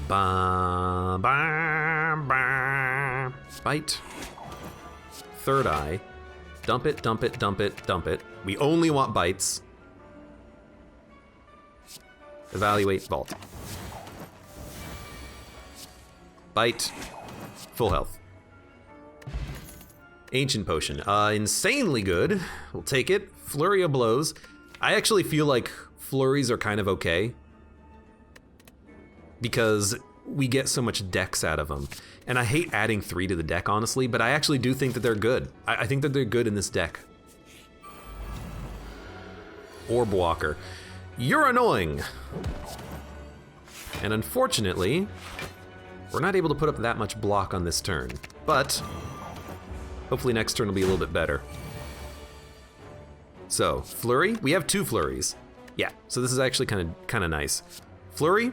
Ba, ba, ba. Bite. Third Eye. Dump it, dump it, dump it, dump it. We only want bites. Evaluate, vault. Bite. Full health. Ancient Potion. Insanely good. We'll take it. Flurry of Blows. I actually feel like flurries are kind of okay, because we get so much dex out of them. And I hate adding 3 to the deck, honestly, but I actually do think that they're good. I think that they're good in this deck. Orb Walker. You're annoying. And unfortunately, we're not able to put up that much block on this turn, but hopefully next turn will be a little bit better. So, Flurry, we have 2 flurries. Yeah, so this is actually kind of nice. Flurry,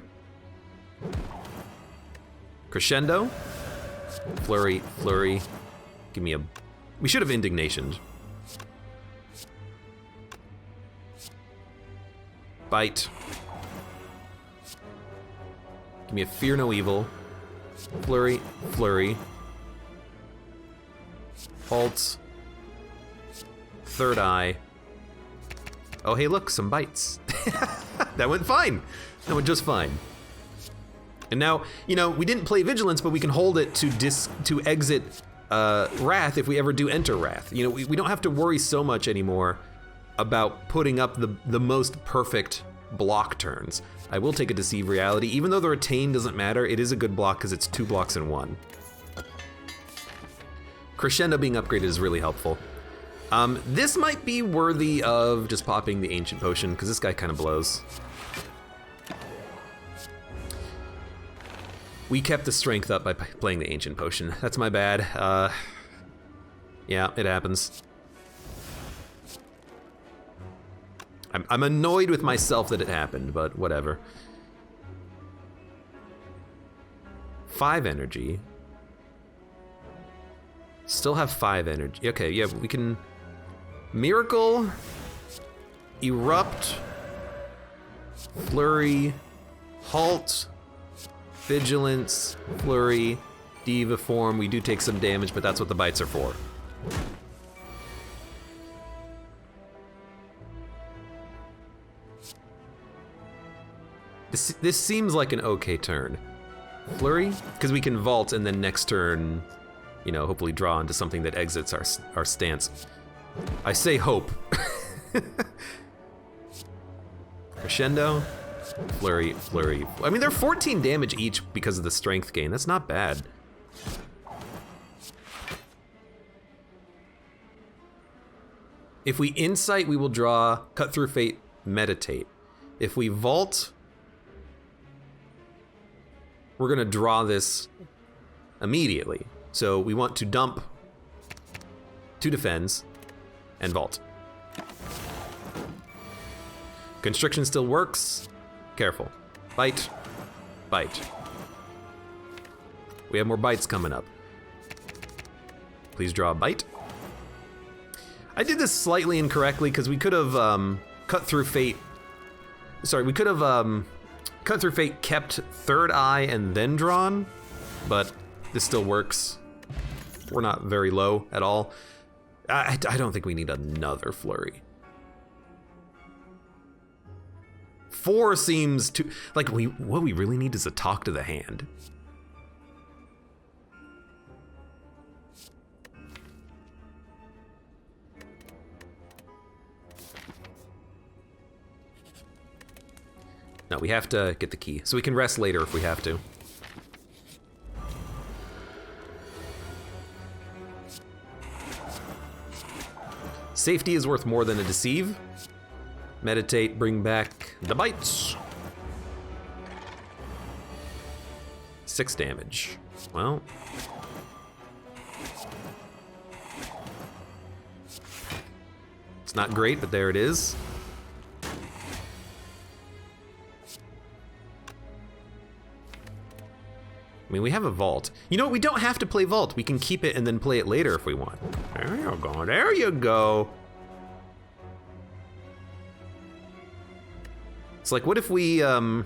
Crescendo, Flurry, Flurry. Give me a, we should have Indignation. Bite. Give me a Fear No Evil. Flurry, Flurry. Halt. Third Eye. Oh, hey, look, some bites. That went fine. That went just fine. And now, you know, we didn't play Vigilance, but we can hold it to exit Wrath if we ever do enter Wrath. You know, we don't have to worry so much anymore about putting up the most perfect block turns. I will take a Deceive Reality. Even though the Retain doesn't matter, it is a good block because it's 2 blocks in 1. Crescendo being upgraded is really helpful. This might be worthy of just popping the Ancient Potion, because this guy kind of blows. We kept the strength up by playing the Ancient Potion. That's my bad. Yeah, it happens. I'm annoyed with myself that it happened, but whatever. 5 energy. Still have 5 energy. Okay, yeah, we can... Miracle, Erupt, Flurry, Halt, Vigilance, Flurry, Diva Form. We do take some damage, but that's what the bites are for. This seems like an okay turn. Flurry, because we can vault and then next turn, you know, hopefully draw into something that exits our stance. I say hope. Crescendo, Flurry, Flurry. I mean, they're 14 damage each because of the strength gain. That's not bad. If we Insight, we will draw Cut Through Fate, Meditate. If we Vault, we're gonna draw this immediately. So we want to dump 2 defends and vault. Constriction still works. Careful. Bite. Bite. We have more bites coming up. Please draw a bite. I did this slightly incorrectly because we could have Cut Through Fate. Sorry, we could have Cut Through Fate kept Third Eye and then drawn, but this still works. We're not very low at all. I don't think we need another Flurry. 4 seems too... Like, what we really need is a Talk to the Hand. No, we have to get the key. So we can rest later if we have to. Safety is worth more than a deceive. Meditate, bring back the bites. 6 damage. Well. It's not great, but there it is. I mean, we have a vault. You know what? We don't have to play vault. We can keep it and then play it later if we want. There you go. There you go. It's like, what if we, Oh,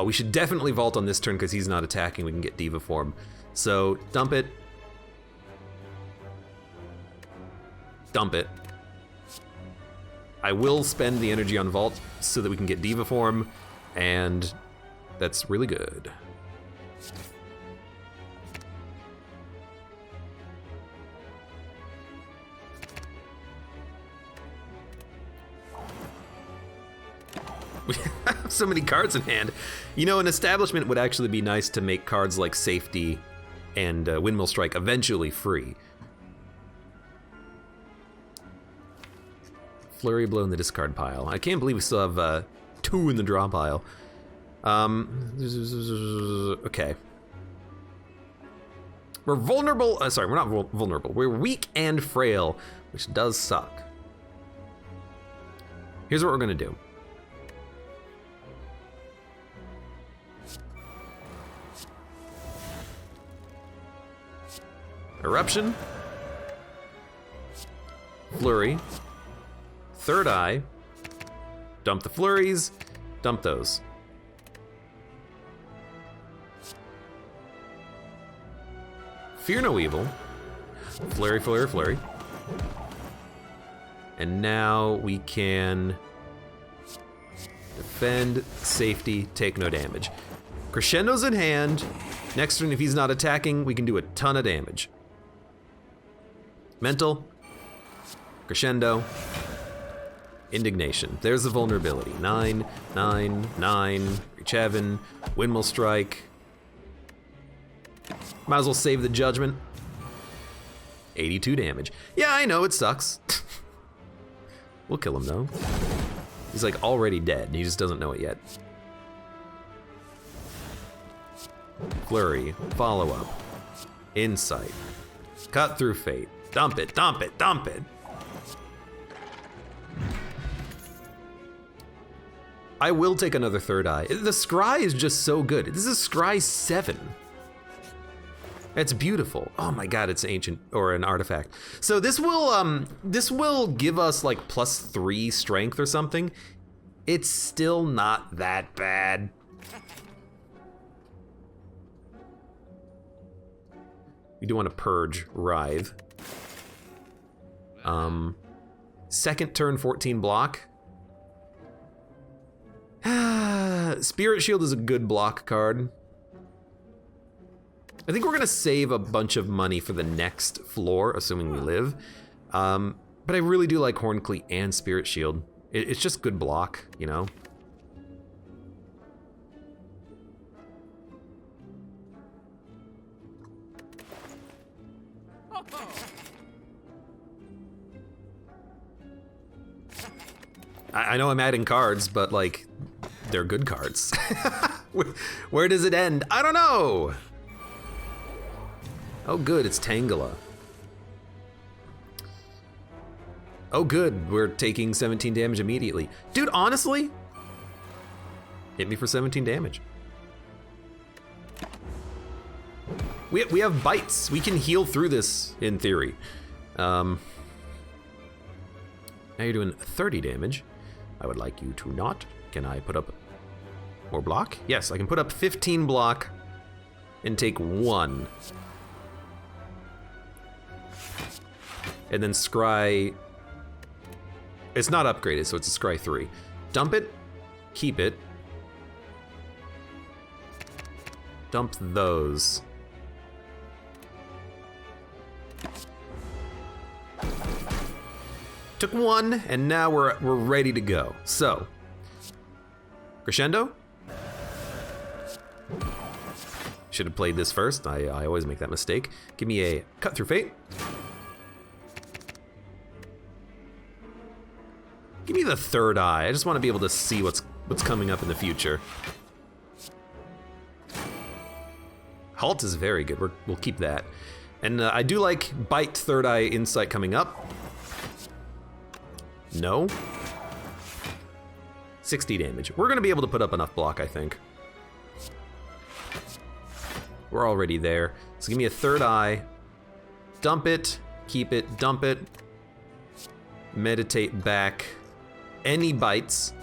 we should definitely vault on this turn because he's not attacking. We can get Diva Form. So, dump it. Dump it. I will spend the energy on Vault so that we can get Diva Form, and that's really good. We have so many cards in hand. You know, an establishment would actually be nice to make cards like Safety and Windmill Strike eventually free. Flurry Blow in the discard pile. I can't believe we still have 2 in the draw pile. Okay. We're vulnerable. Sorry, we're not vulnerable. We're weak and frail, which does suck. Here's what we're gonna do. Eruption. Flurry. Third Eye, dump the flurries, dump those. Fear no evil, flurry, flurry, flurry. And now we can defend, safety, take no damage. Crescendo's in hand. Next turn, if he's not attacking, we can do a ton of damage. Mental, Crescendo. Indignation. There's the vulnerability. 9, 9, 9. Reach heaven. Windmill strike. Might as well save the judgment. 82 damage. Yeah, I know, it sucks. We'll kill him though. He's like already dead. He just doesn't know it yet. Flurry. Follow up. Insight. Cut through fate. Dump it, dump it, dump it. I will take another third eye. The scry is just so good. This is scry 7. It's beautiful. Oh my god, it's ancient or an artifact. So this will give us like +3 strength or something. It's still not that bad. We do want to purge Writhe. Second turn 14 block. Spirit Shield is a good block card. I think we're gonna save a bunch of money for the next floor, assuming we live. But I really do like Horn Cleat and Spirit Shield. It's just good block, you know? I know I'm adding cards, but like, they're good cards. Where does it end? I don't know. Oh good, it's Tangela. Oh good, we're taking 17 damage immediately. Dude, honestly, hit me for 17 damage. We have bites. We can heal through this, in theory. Now you're doing 30 damage. I would like you to not. Can I put up more block? Yes, I can put up 15 block and take 1. And then scry. It's not upgraded, so it's a scry 3. Dump it, keep it. Dump those. Took 1, and now we're ready to go. So, Crescendo. Should have played this first. I always make that mistake. Give me a Cut Through Fate. Give me the third eye. I just want to be able to see what's coming up in the future. Halt is very good. We'll keep that. And I do like Bite, Third Eye, Insight coming up. No. 60 damage. We're gonna be able to put up enough block, I think. We're already there. So give me a third eye. Dump it, keep it, dump it. Meditate back. Any bites.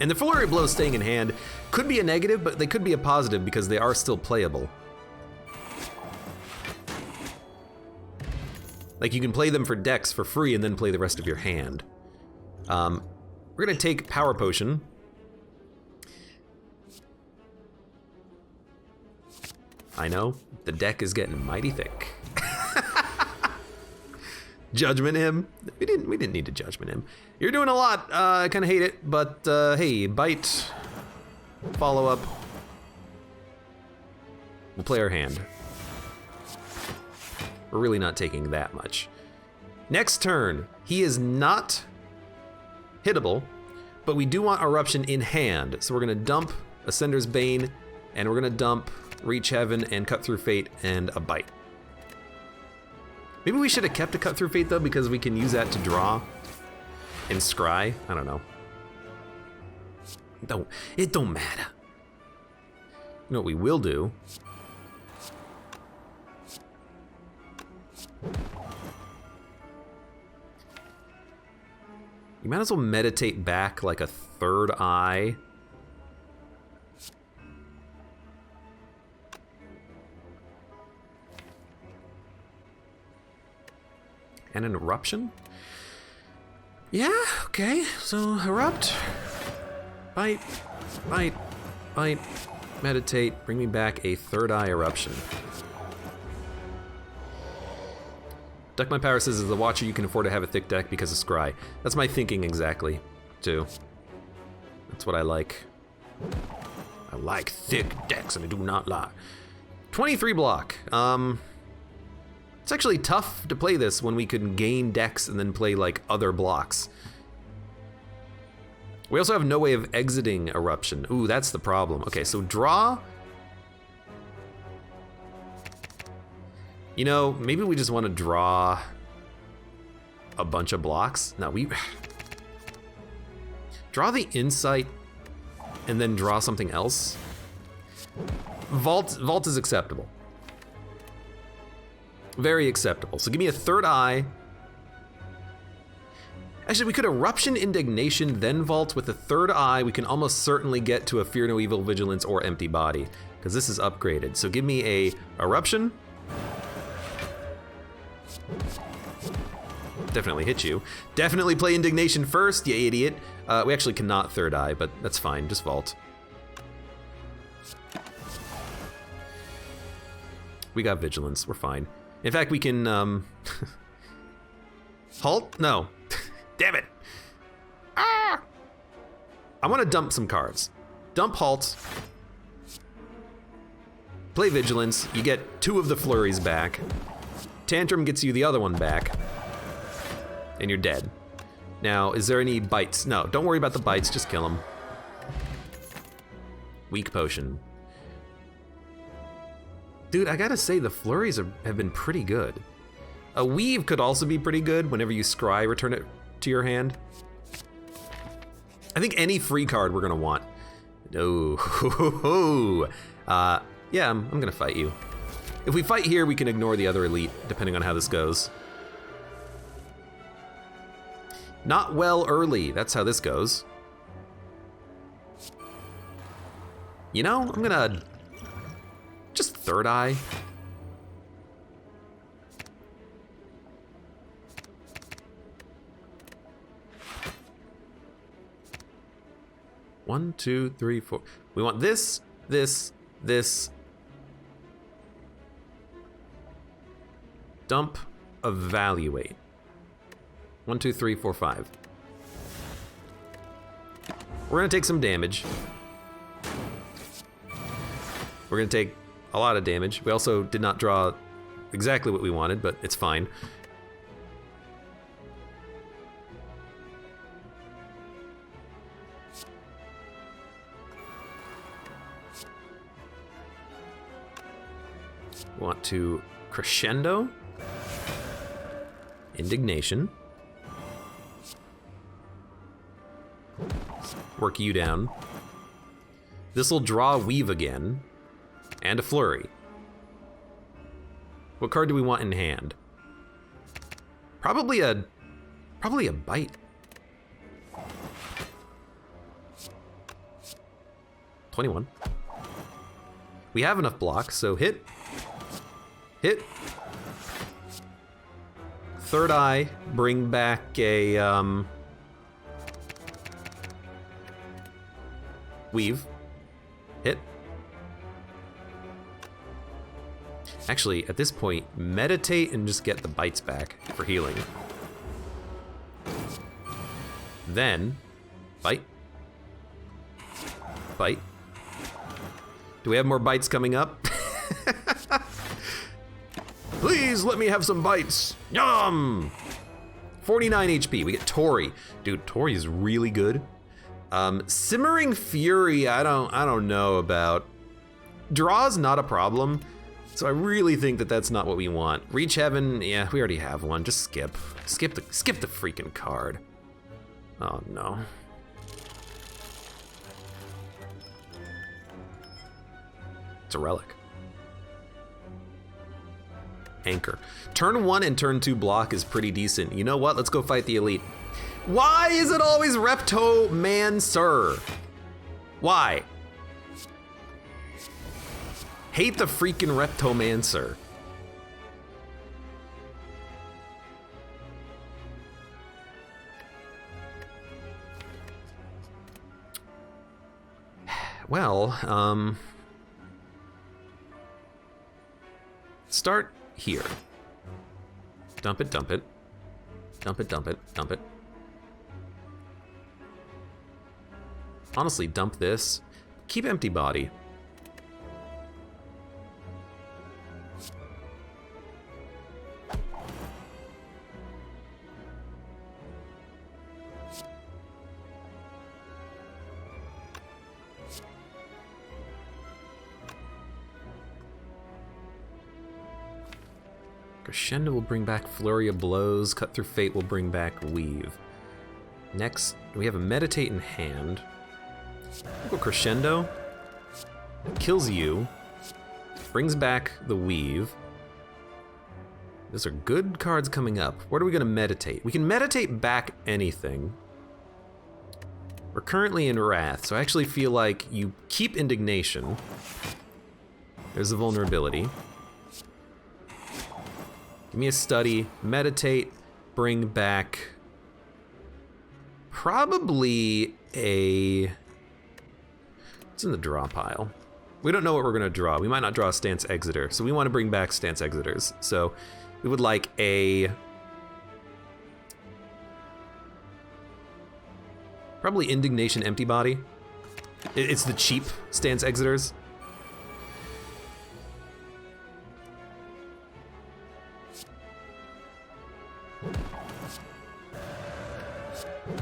And the Flurry Blow staying in hand could be a negative, but they could be a positive because they are still playable. Like you can play them for decks for free and then play the rest of your hand. We're gonna take Power Potion. I know, the deck is getting mighty thick. Judgment him. We didn't need to judgment him. You're doing a lot. I kind of hate it, but hey, bite, follow up. We'll play our hand. We're really not taking that much. Next turn, he is not hittable, but we do want Eruption in hand. So we're gonna dump Ascender's Bane, and we're gonna dump Reach Heaven and Cut Through Fate and a bite. Maybe we should have kept a Cut Through Fate though, because we can use that to draw and scry. I don't know. It don't matter. You know what we will do? You might as well meditate back like a third eye. And an eruption? Yeah, okay. So erupt. Bite, bite, bite, meditate, bring me back a third eye eruption. Deck My Power says, as a watcher, you can afford to have a thick deck because of Scry. That's my thinking exactly, too. That's what I like. I like thick decks, and I do not lie. 23 block. It's actually tough to play this when we can gain decks and then play, like, other blocks. We also have no way of exiting Eruption. Ooh, that's the problem. Okay, so draw. You know, maybe we just want to draw a bunch of blocks. No, we draw the Insight and then draw something else. Vault is acceptable. Very acceptable. So give me a third eye. Actually, we could Eruption, Indignation, then Vault. With a third eye, we can almost certainly get to a Fear No Evil, Vigilance, or Empty Body, because this is upgraded. So give me a Eruption. Definitely hit you. Definitely play Indignation first, you idiot. We actually cannot third eye, but that's fine, just Vault. We got Vigilance, we're fine. In fact, we can, Halt? No. Damn it. Ah! I want to dump some cards. Dump Halt. Play Vigilance, you get 2 of the flurries back. Tantrum gets you the other one back. And you're dead. Now, is there any bites? No, don't worry about the bites, just kill them. Weak Potion. Dude, I gotta say, the flurries have been pretty good. A Weave could also be pretty good whenever you scry, return it to your hand. I think any free card we're gonna want. Oh, yeah, I'm gonna fight you. If we fight here, we can ignore the other elite, depending on how this goes. Not well early, that's how this goes. You know, I'm gonna just third eye. One, two, three, four. We want this, this, this. Dump, evaluate. 1, 2, 3, 4, 5. We're gonna take some damage. We're gonna take a lot of damage. We also did not draw exactly what we wanted, but it's fine. Want to crescendo. Indignation. Work you down. This'll draw Weave again. And a flurry. What card do we want in hand? Probably a bite. $21. We have enough blocks, so hit. Hit. Third eye, bring back a Weave. Hit. Actually, at this point, meditate and just get the bites back for healing. Then, bite. Bite. Do we have more bites coming up? Please let me have some bites. Yum! 49 HP. We get Tori. Dude, Tori is really good. Simmering Fury, I don't know about. Draw's not a problem, so I really think that that's not what we want. Reach Heaven, yeah, we already have one. Just skip. Skip the freaking card. Oh no. It's a relic. Anchor. Turn 1 and turn 2 block is pretty decent. You know what? Let's go fight the elite. Why is it always Reptomancer? Why? Hate the freaking Reptomancer. Well, start here. Dump it, dump it. Dump it, dump it, dump it. Honestly, dump this. Keep empty body. Crescendo will bring back Flurry of Blows. Cut Through Fate will bring back Weave. Next, we have a Meditate in hand. We'll go Crescendo. Kills you. Brings back the Weave. Those are good cards coming up. What are we gonna meditate? We can meditate back anything. We're currently in Wrath, so I actually feel like you keep Indignation. There's a vulnerability. Give me a study, meditate, bring back probably a... It's in the draw pile. We don't know what we're gonna draw. We might not draw a Stance Exeter, so we want to bring back Stance Exeters. So we would like a... Probably Indignation Empty Body. It's the cheap Stance Exeters.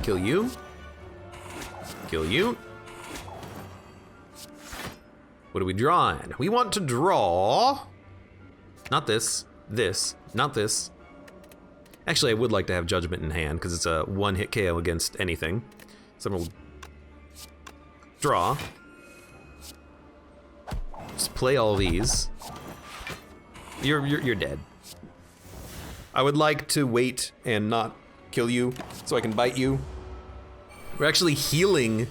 Kill you. Kill you. What are we drawing? We want to draw... Not this. This. Not this. Actually, I would like to have Judgment in hand, because it's a one-hit KO against anything. Someone will... Draw. Just play all these. You're dead. I would like to wait and not kill you, so I can bite you. We're actually healing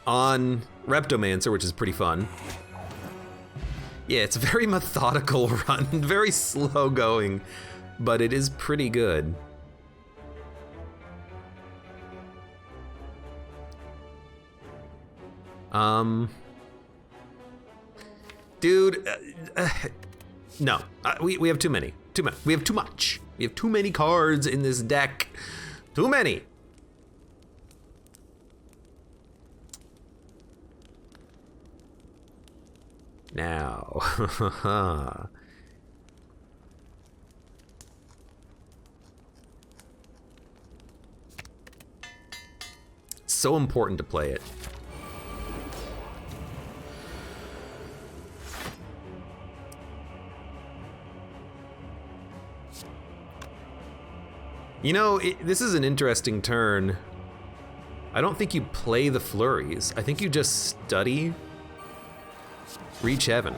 on Reptomancer, which is pretty fun. Yeah, it's a very methodical run, very slow going, but it is pretty good. Dude, no, we have too many. We have too much. We have too many cards in this deck. Too many. Now. So important to play it. You know, this is an interesting turn. I don't think you play the flurries. I think you just study Reach Heaven.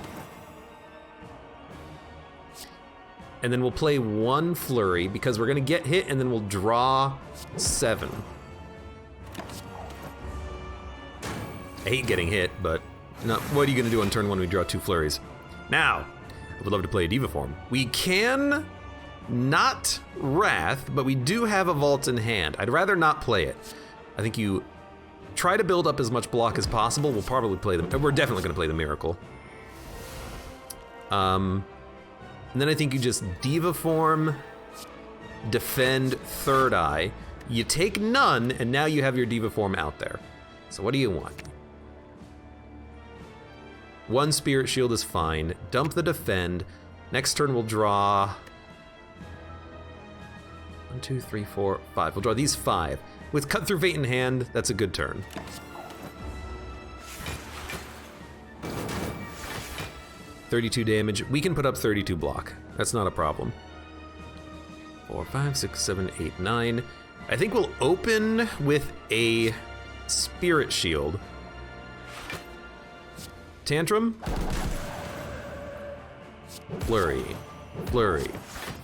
And then we'll play one flurry because we're gonna get hit and then we'll draw 7. I hate getting hit, but no, what are you gonna do on turn 1 when we draw 2 flurries? Now, I would love to play a Diva form. We can not Wrath, but we do have a Vault in hand. I'd rather not play it. I think you try to build up as much block as possible. We'll probably play them. We're definitely gonna play the Miracle. And then I think you just Diva form, defend, Third Eye. You take none, and now you have your Diva form out there. So what do you want? 1 Spirit Shield is fine. Dump the defend. Next turn we'll draw 1, 2, 3, 4, 5. We'll draw these 5. With Cut Through Fate in hand, that's a good turn. $32 damage. We can put up 32 block. That's not a problem. 4, 5, 6, 7, 8, 9. I think we'll open with a Spirit Shield. Tantrum. Flurry. Flurry.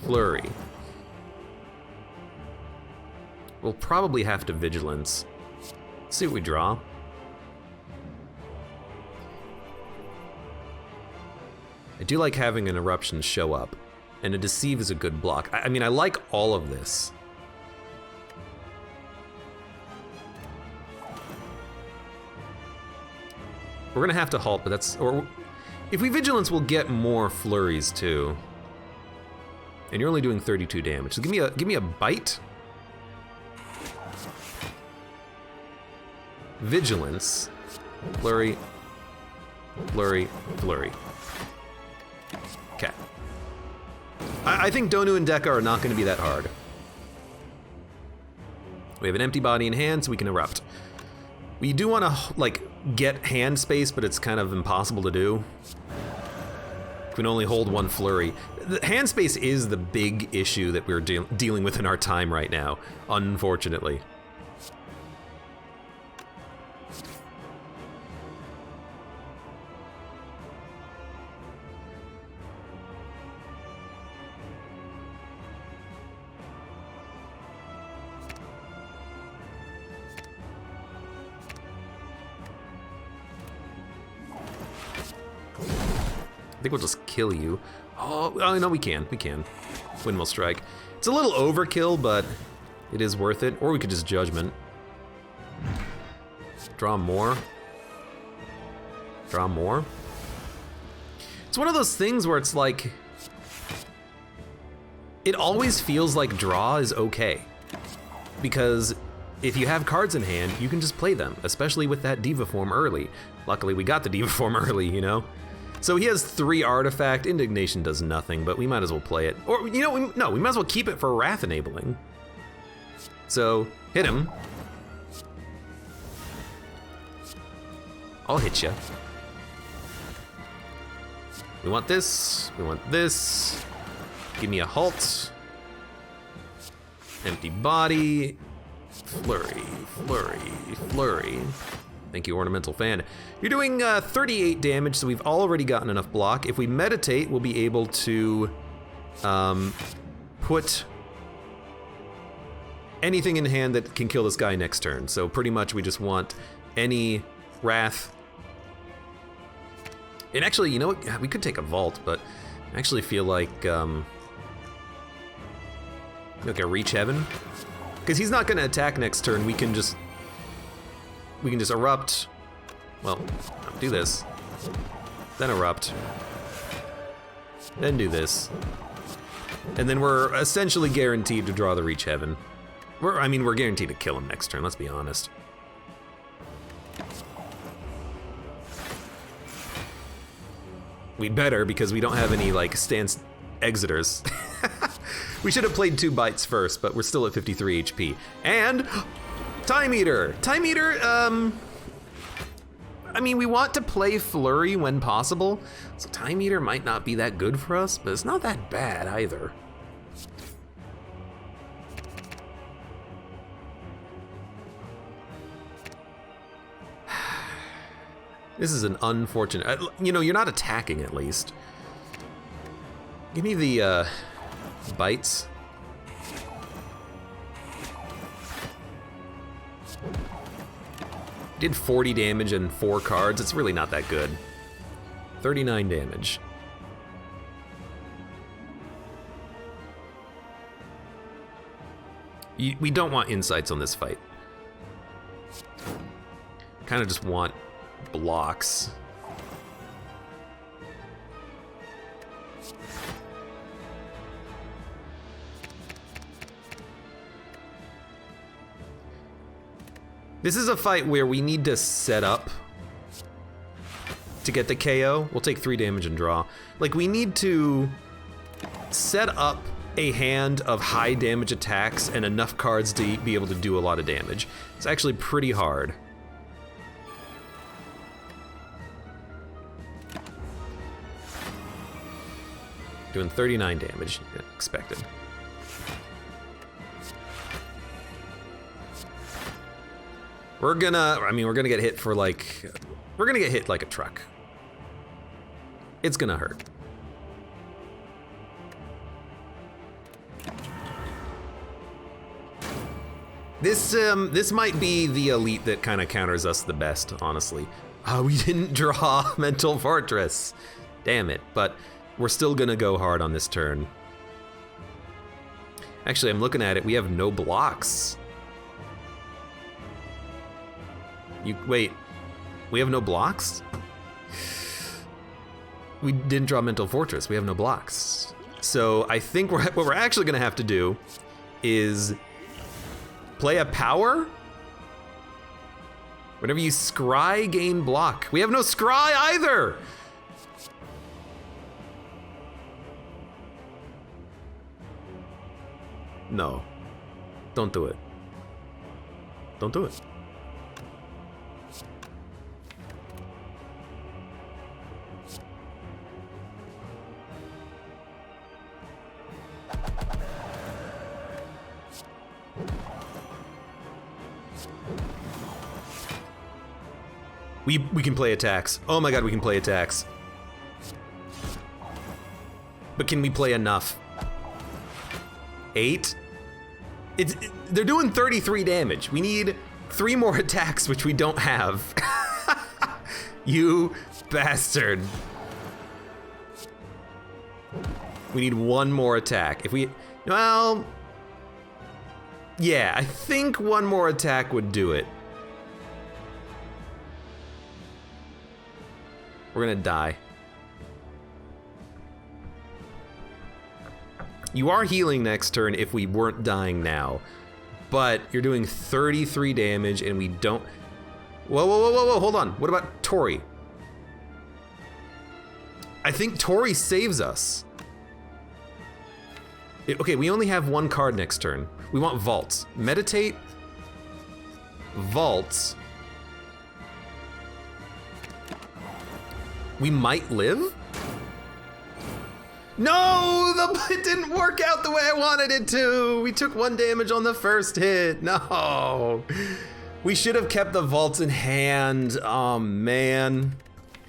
Flurry. We'll probably have to Vigilance. Let's see what we draw. I do like having an Eruption show up, and a Deceive is a good block. I mean, I like all of this. We're gonna have to halt, but that's, or if we Vigilance, we'll get more flurries too. And you're only doing 32 damage. So give me a bite. Vigilance. Flurry. Flurry. Flurry. Okay. I think Donu and Dekka are not going to be that hard. We have an empty body in hand, so we can erupt. We do want to, like, get hand space, but it's kind of impossible to do. We can only hold one flurry. The hand space is the big issue that we're dealing with in our time right now, unfortunately. I think we'll just kill you. Oh, no, we can. Windmill Strike. It's a little overkill, but it is worth it. Or we could just Judgment. Draw more. Draw more. It's one of those things where it's like... It always feels like draw is okay. Because if you have cards in hand, you can just play them, especially with that Diva form early. Luckily, we got the Diva form early, you know? So he has 3 artifact. Indignation does nothing, but we might as well play it. Or, you know, we might as well keep it for Wrath enabling. So, hit him. I'll hit you. We want this. We want this. Give me a halt. Empty body. Flurry, flurry, flurry. Thank you, Ornamental Fan. You're doing 38 damage, so we've already gotten enough block. If we meditate, we'll be able to put anything in hand that can kill this guy next turn. So pretty much we just want any Wrath. And actually, you know what? We could take a Vault, but I actually feel like a Reach Heaven. Because he's not going to attack next turn. We can just erupt. Well, do this. Then erupt. Then do this. And then we're essentially guaranteed to draw the Reach Heaven. We're guaranteed to kill him next turn, let's be honest. We better, because we don't have any, like, stance exiters. We should have played 2 bites first, but we're still at 53 HP. And Time Eater! Time Eater, I mean, we want to play Flurry when possible, so Time Eater might not be that good for us, but it's not that bad either. This is an unfortunate, you know, you're not attacking at least. Give me the, bites. Did 40 damage and 4 cards. It's really not that good. 39 damage. We don't want insights on this fight. Kind of just want blocks. This is a fight where we need to set up to get the KO. We'll take 3 damage and draw. Like, we need to set up a hand of high damage attacks and enough cards to be able to do a lot of damage. It's actually pretty hard. Doing 39 damage, expected. We're gonna get hit for like, we're gonna get hit like a truck. It's gonna hurt. This might be the elite that kind of counters us the best, honestly. We didn't draw Mental Fortress. Damn it, but we're still gonna go hard on this turn. Actually, I'm looking at it, we have no blocks. Wait, we have no blocks? We didn't draw Mental Fortress, we have no blocks. So I think what we're actually gonna have to do is play a power. Whenever you scry, gain block. We have no scry either! No. Don't do it. Don't do it. We can play attacks. Oh my god, we can play attacks. But can we play enough? 8? They're doing 33 damage. We need 3 more attacks, which we don't have. You bastard. We need 1 more attack. If we, well, yeah, I think 1 more attack would do it. We're gonna die. You are healing next turn if we weren't dying now, but you're doing 33 damage and we don't. Whoa, whoa, whoa, whoa, whoa, hold on. What about Tori? I think Tori saves us. Okay, we only have 1 card next turn. We want vaults. Meditate, vaults. We might live? No, it didn't work out the way I wanted it to. We took 1 damage on the first hit. No. We should have kept the vaults in hand. Oh man.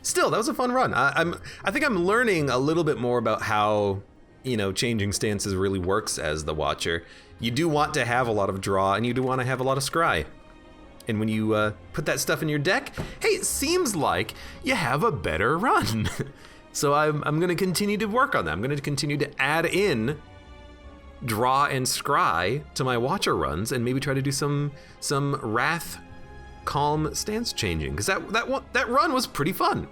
Still, that was a fun run. I think I'm learning a little bit more about how, you know, changing stances really works as the Watcher. You do want to have a lot of draw and you do want to have a lot of scry. And when you put that stuff in your deck, hey, it seems like you have a better run. So I'm gonna continue to work on that. I'm gonna continue to add in draw and scry to my Watcher runs and maybe try to do some Wrath Calm stance changing, because that run was pretty fun.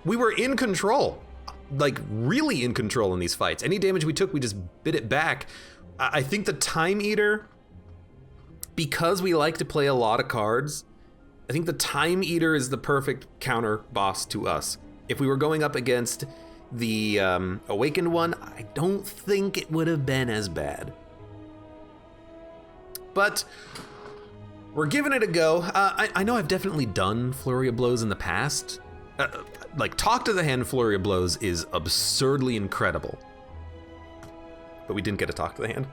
We were in control, like really in control in these fights. Any damage we took, we just bit it back. I think the Time Eater, because we like to play a lot of cards, I think the Time Eater is the perfect counter boss to us. If we were going up against the Awakened one, I don't think it would have been as bad. But we're giving it a go. I know I've definitely done Flurry of Blows in the past. Like, Talk to the Hand Flurry of Blows is absurdly incredible. But we didn't get to Talk to the Hand.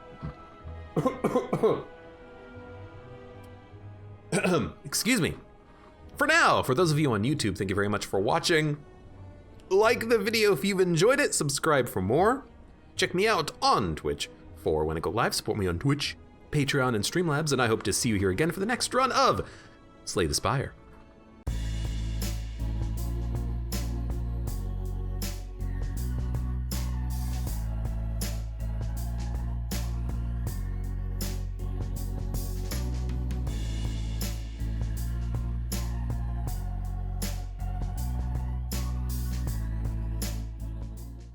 Excuse me. For now, for those of you on YouTube, thank you very much for watching. Like the video if you've enjoyed it, subscribe for more. Check me out on Twitch for when I go live, support me on Twitch, Patreon, and Streamlabs, and I hope to see you here again for the next run of Slay the Spire.